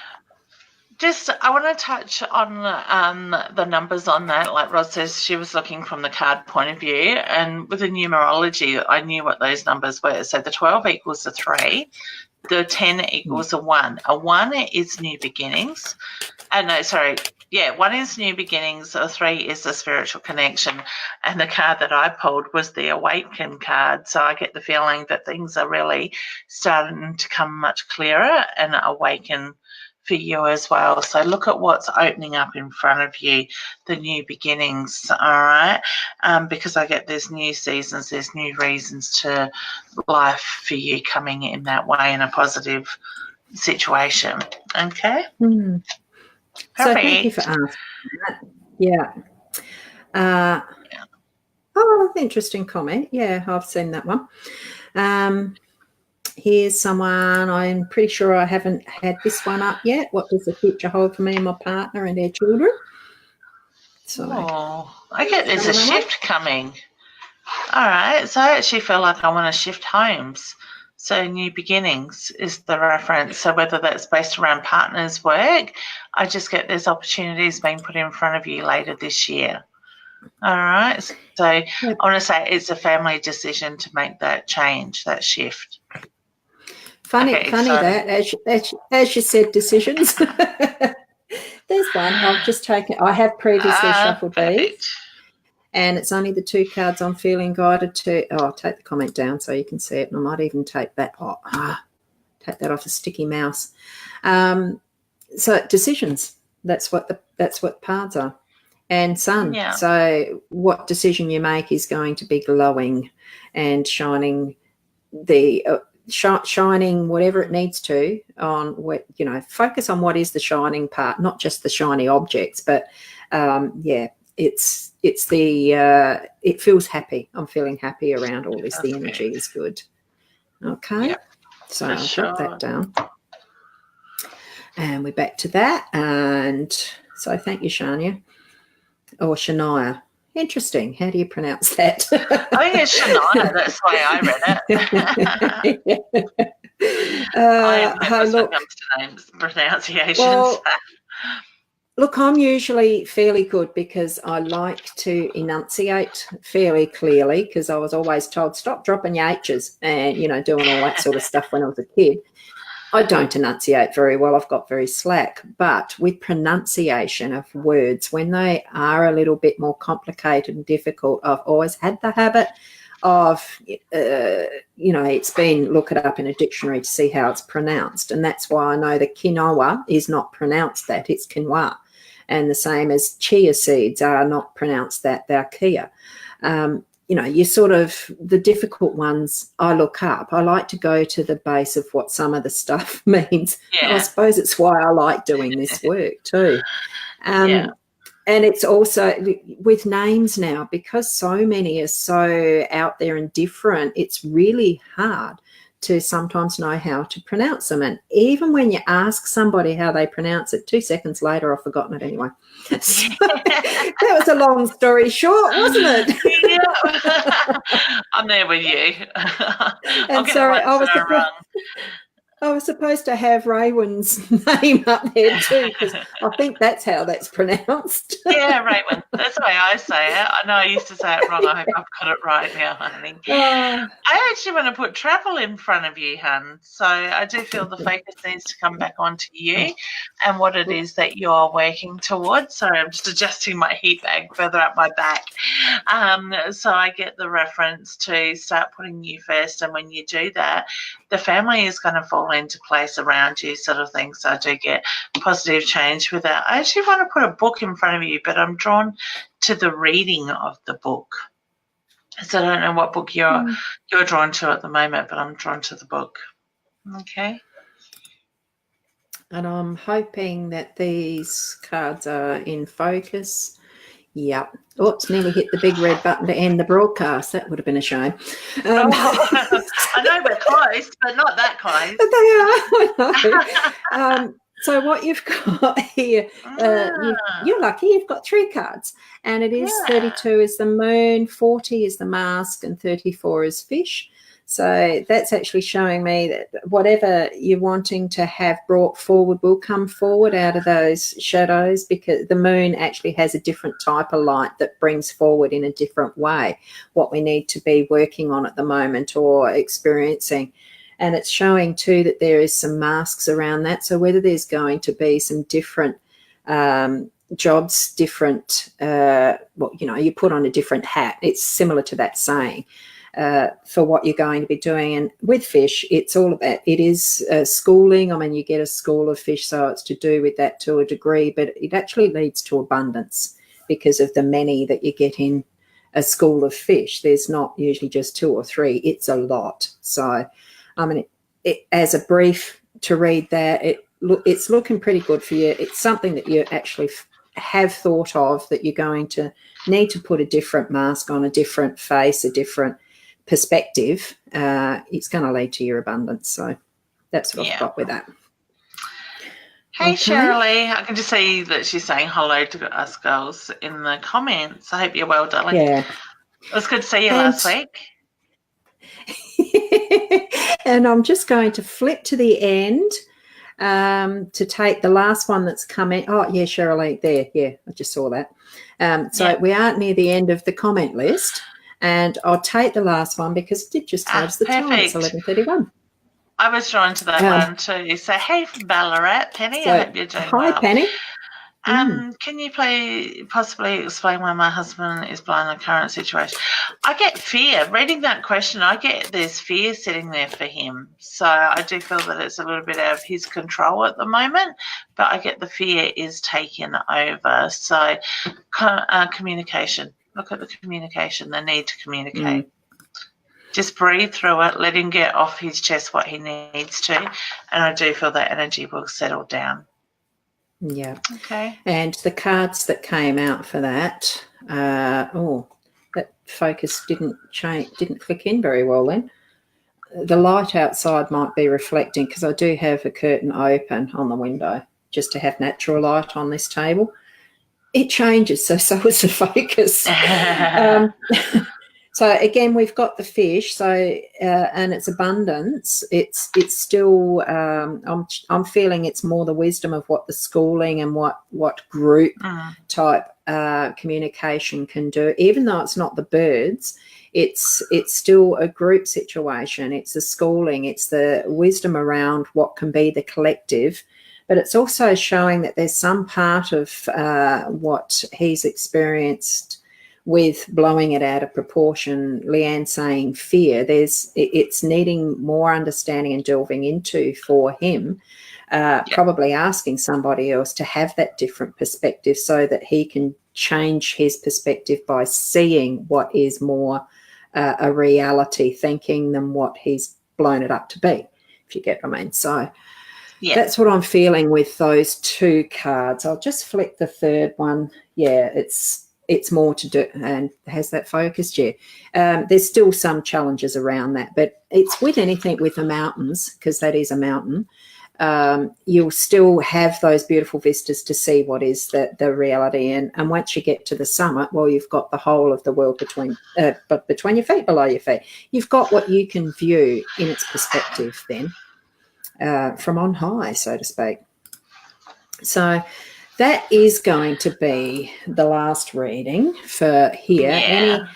I want to touch on the numbers on that. Like Ros says, she was looking from the card point of view, and with the numerology, I knew what those numbers were. So the 12 equals a 3, the 10 equals a 1. A 1 is new beginnings. 1 is new beginnings. A 3 is the spiritual connection. And the card that I pulled was the awaken card. So I get the feeling that things are really starting to come much clearer and awaken for you as well. So look at what's opening up in front of you, the new beginnings, all right? Because I get there's new seasons, there's new reasons to life for you coming in that way in a positive situation, okay?
So thank you for asking that. Yeah. Oh, that's an interesting comment. Yeah, I've seen that one. Here's someone, I'm pretty sure I haven't had this one up yet. What does the future hold for me and my partner and our children? So,
I get there's a shift coming. All right. So I actually feel like I want to shift homes. So new beginnings is the reference. So whether that's based around partners' work, I just get there's opportunities being put in front of you later this year. All right. So I want to say it's a family decision to make that change, that shift.
Funny that as you said, decisions. There's one. I've just taken. I have previously shuffled these, and it's only the 2 cards I'm feeling guided to. Oh, I'll take the comment down so you can see it, and I might even take that. Take that off a sticky mouse. So decisions. That's what cards are. And sun.
Yeah.
So what decision you make is going to be glowing and shining the shining whatever it needs to on what, focus on what is the shining part, not just the shiny objects, but it's the it feels happy. I'm feeling happy around all this. The energy is good. Okay. Yep, so I'll drop that down. And we're back to that. And so thank you, Shania. Or Shania. Interesting. How do you pronounce that?
I think it's Shania. That's the way I read it. I am when it comes to names, pronunciations.
Well, look, I'm usually fairly good because I like to enunciate fairly clearly because I was always told, stop dropping your H's and, doing all that sort of stuff when I was a kid. I don't enunciate very well. I've got very slack. But with pronunciation of words, when they are a little bit more complicated and difficult, I've always had the habit of, it's been look it up in a dictionary to see how it's pronounced. And that's why I know that quinoa is not pronounced that. It's quinoa. And the same as chia seeds are not pronounced that. They're kia. You sort of, the difficult ones I look up. I like to go to the base of what some of the stuff means. Yeah. I suppose it's why I like doing this work too. And it's also with names now, because so many are so out there and different, it's really hard to sometimes know how to pronounce them. And even when you ask somebody how they pronounce it, 2 seconds later, I've forgotten it anyway. So, that was a long story short, wasn't it?
Yeah. I'm there with you.
And sorry, I was supposed to have Raywin's name up there too, because I think that's how that's pronounced.
Yeah, Raywin. That's the way I say it. I know I used to say it wrong. I hope I've got it right now, honey. I actually want to put travel in front of you, hun. So I do feel the focus needs to come back onto you and what it is that you're working towards. Sorry, I'm just adjusting my heat bag further up my back. So I get the reference to start putting you first, and when you do that, the family is going to fall into place around you, sort of thing. So I do get positive change with that. I actually want to put a book in front of you, but I'm drawn to the reading of the book. So I don't know what book you're drawn to at the moment, but I'm drawn to the book. Okay.
And I'm hoping that these cards are in focus. Yep. Oops, nearly hit the big red button to end the broadcast. That would have been a shame.
I know we're close, but not that close.
They are. So what you've got here, you're lucky. You've got 3 cards, and it is 32 is the moon, 40 is the mask, and 34 is fish. So that's actually showing me that whatever you're wanting to have brought forward will come forward out of those shadows, because the moon actually has a different type of light that brings forward in a different way what we need to be working on at the moment or experiencing. And it's showing too that there is some masks around that. So whether there's going to be some different jobs, different, you put on a different hat. It's similar to that saying. For what you're going to be doing. And with fish, it's all about, it is schooling. I mean, you get a school of fish, so it's to do with that to a degree, but it actually leads to abundance because of the many that you get in a school of fish. There's not usually just 2 or 3, it's a lot. So, I mean, as a brief to read that, it's looking pretty good for you. It's something that you actually have thought of, that you're going to need to put a different mask on, a different face, a different perspective. It's going to lead to your abundance. So that's what I've got with that.
Hey, Shirley. I can just see that she's saying hello to us girls in the comments. I hope you're well, darling.
Yeah.
It was good to see you last week.
And I'm just going to flip to the end to take the last one that's coming. Oh, yeah, Shirley, there. Yeah, I just saw that. We aren't near the end of the comment list, and I'll take the last one because it did just notice the time. It's 11:31.
I was drawn to that one too. So, hey, from Ballarat, Penny. I hope you're doing well.
Hi, Penny.
Can you possibly explain why my husband is blind in the current situation? I get fear. Reading that question, I get there's fear sitting there for him. So I do feel that it's a little bit out of his control at the moment, but I get the fear is taken over. So communication. Look at the communication, the need to communicate. Just breathe through it, let him get off his chest what he needs to, and I do feel that energy will settle down.
Yeah.
Okay.
And the cards that came out for that, that focus didn't click in very well then. The light outside might be reflecting because I do have a curtain open on the window just to have natural light on this table. It changes, so is the focus. So again, we've got the fish. So and its abundance. It's still. I'm feeling it's more the wisdom of what the schooling and what group type communication can do. Even though it's not the birds, it's still a group situation. It's the schooling. It's the wisdom around what can be the collective. But it's also showing that there's some part of what he's experienced with blowing it out of proportion. Leanne saying fear. It's needing more understanding and delving into for him. Probably asking somebody else to have that different perspective so that he can change his perspective by seeing what is more a reality thinking than what he's blown it up to be, if you get what I mean. So. Yeah. That's what I'm feeling with those two cards. I'll just flick the third one. Yeah, it's more to do and has that focus. Yeah. There's still some challenges around that, but it's with anything with the mountains, because that is a mountain. You'll still have those beautiful vistas to see what is the reality. And once you get to the summit, well, you've got the whole of the world between your feet, below your feet. You've got what you can view in its perspective then. From on high, so to speak. So that is going to be the last reading for here.
Yeah.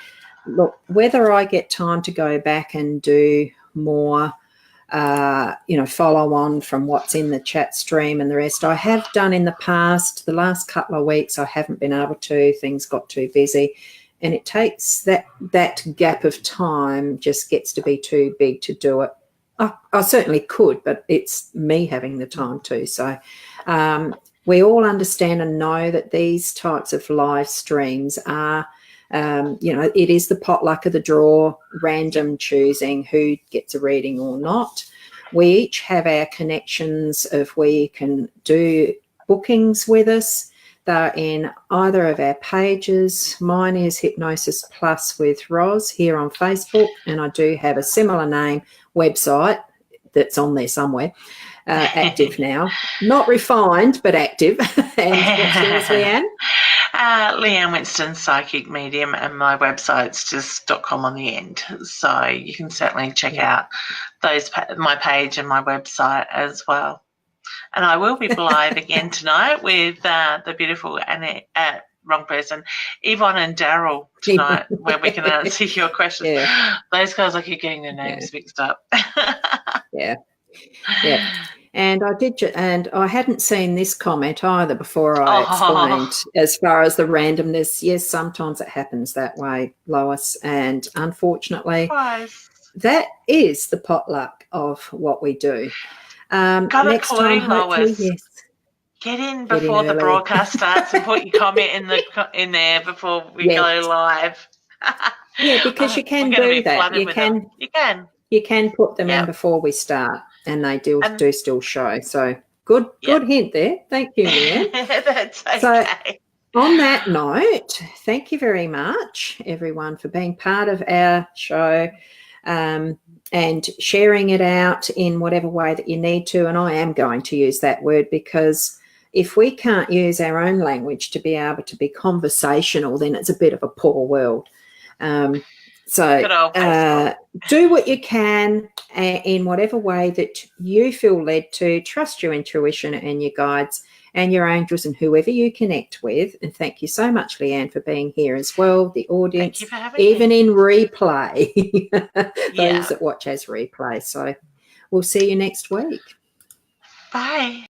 Look, whether I get time to go back and do more, follow on from what's in the chat stream and the rest, I have done in the past. The last couple of weeks I haven't been able to. Things got too busy. And it takes that gap of time just gets to be too big to do it. I certainly could, but it's me having the time too. So we all understand and know that these types of live streams are, it is the potluck of the draw, random choosing who gets a reading or not. We each have our connections of where you can do bookings with us. They're in either of our pages. Mine is Hypnosis Plus with Roz here on Facebook, and I do have a similar name website that's on there somewhere, active now. Not refined, but active. And what's yours, Leanne?
Leanne Winston, Psychic Medium, and my website's just .com on the end. So you can certainly check out my page and my website as well. And I will be live again tonight with the beautiful wrong person, Yvonne and Daryl tonight, where we can answer your questions. Yeah. Those guys, I keep getting their names mixed up.
Yeah. And I hadn't seen this comment either before I explained as far as the randomness. Yes, sometimes it happens that way, Lois, and unfortunately, that is the potluck of what we do.
Got a clue, Lois. Yes. Get in before the broadcast starts and put your comment in there before we go live.
Yeah, because you can do that. You can put them in before we start, and they do still show. So good hint there. Thank you, Leanne.
That's okay.
So, on that note, thank you very much, everyone, for being part of our show. and sharing it out in whatever way that you need to. And I am going to use that word, because if we can't use our own language to be able to be conversational, then it's a bit of a poor world. So do what you can in whatever way that you feel led to. Trust your intuition and your guides and your angels and whoever you connect with. And thank you so much, Leanne, for being here as well. The audience,
thank you for having
even
me.
in replay, those that watch as replay. So we'll see you next week.
Bye.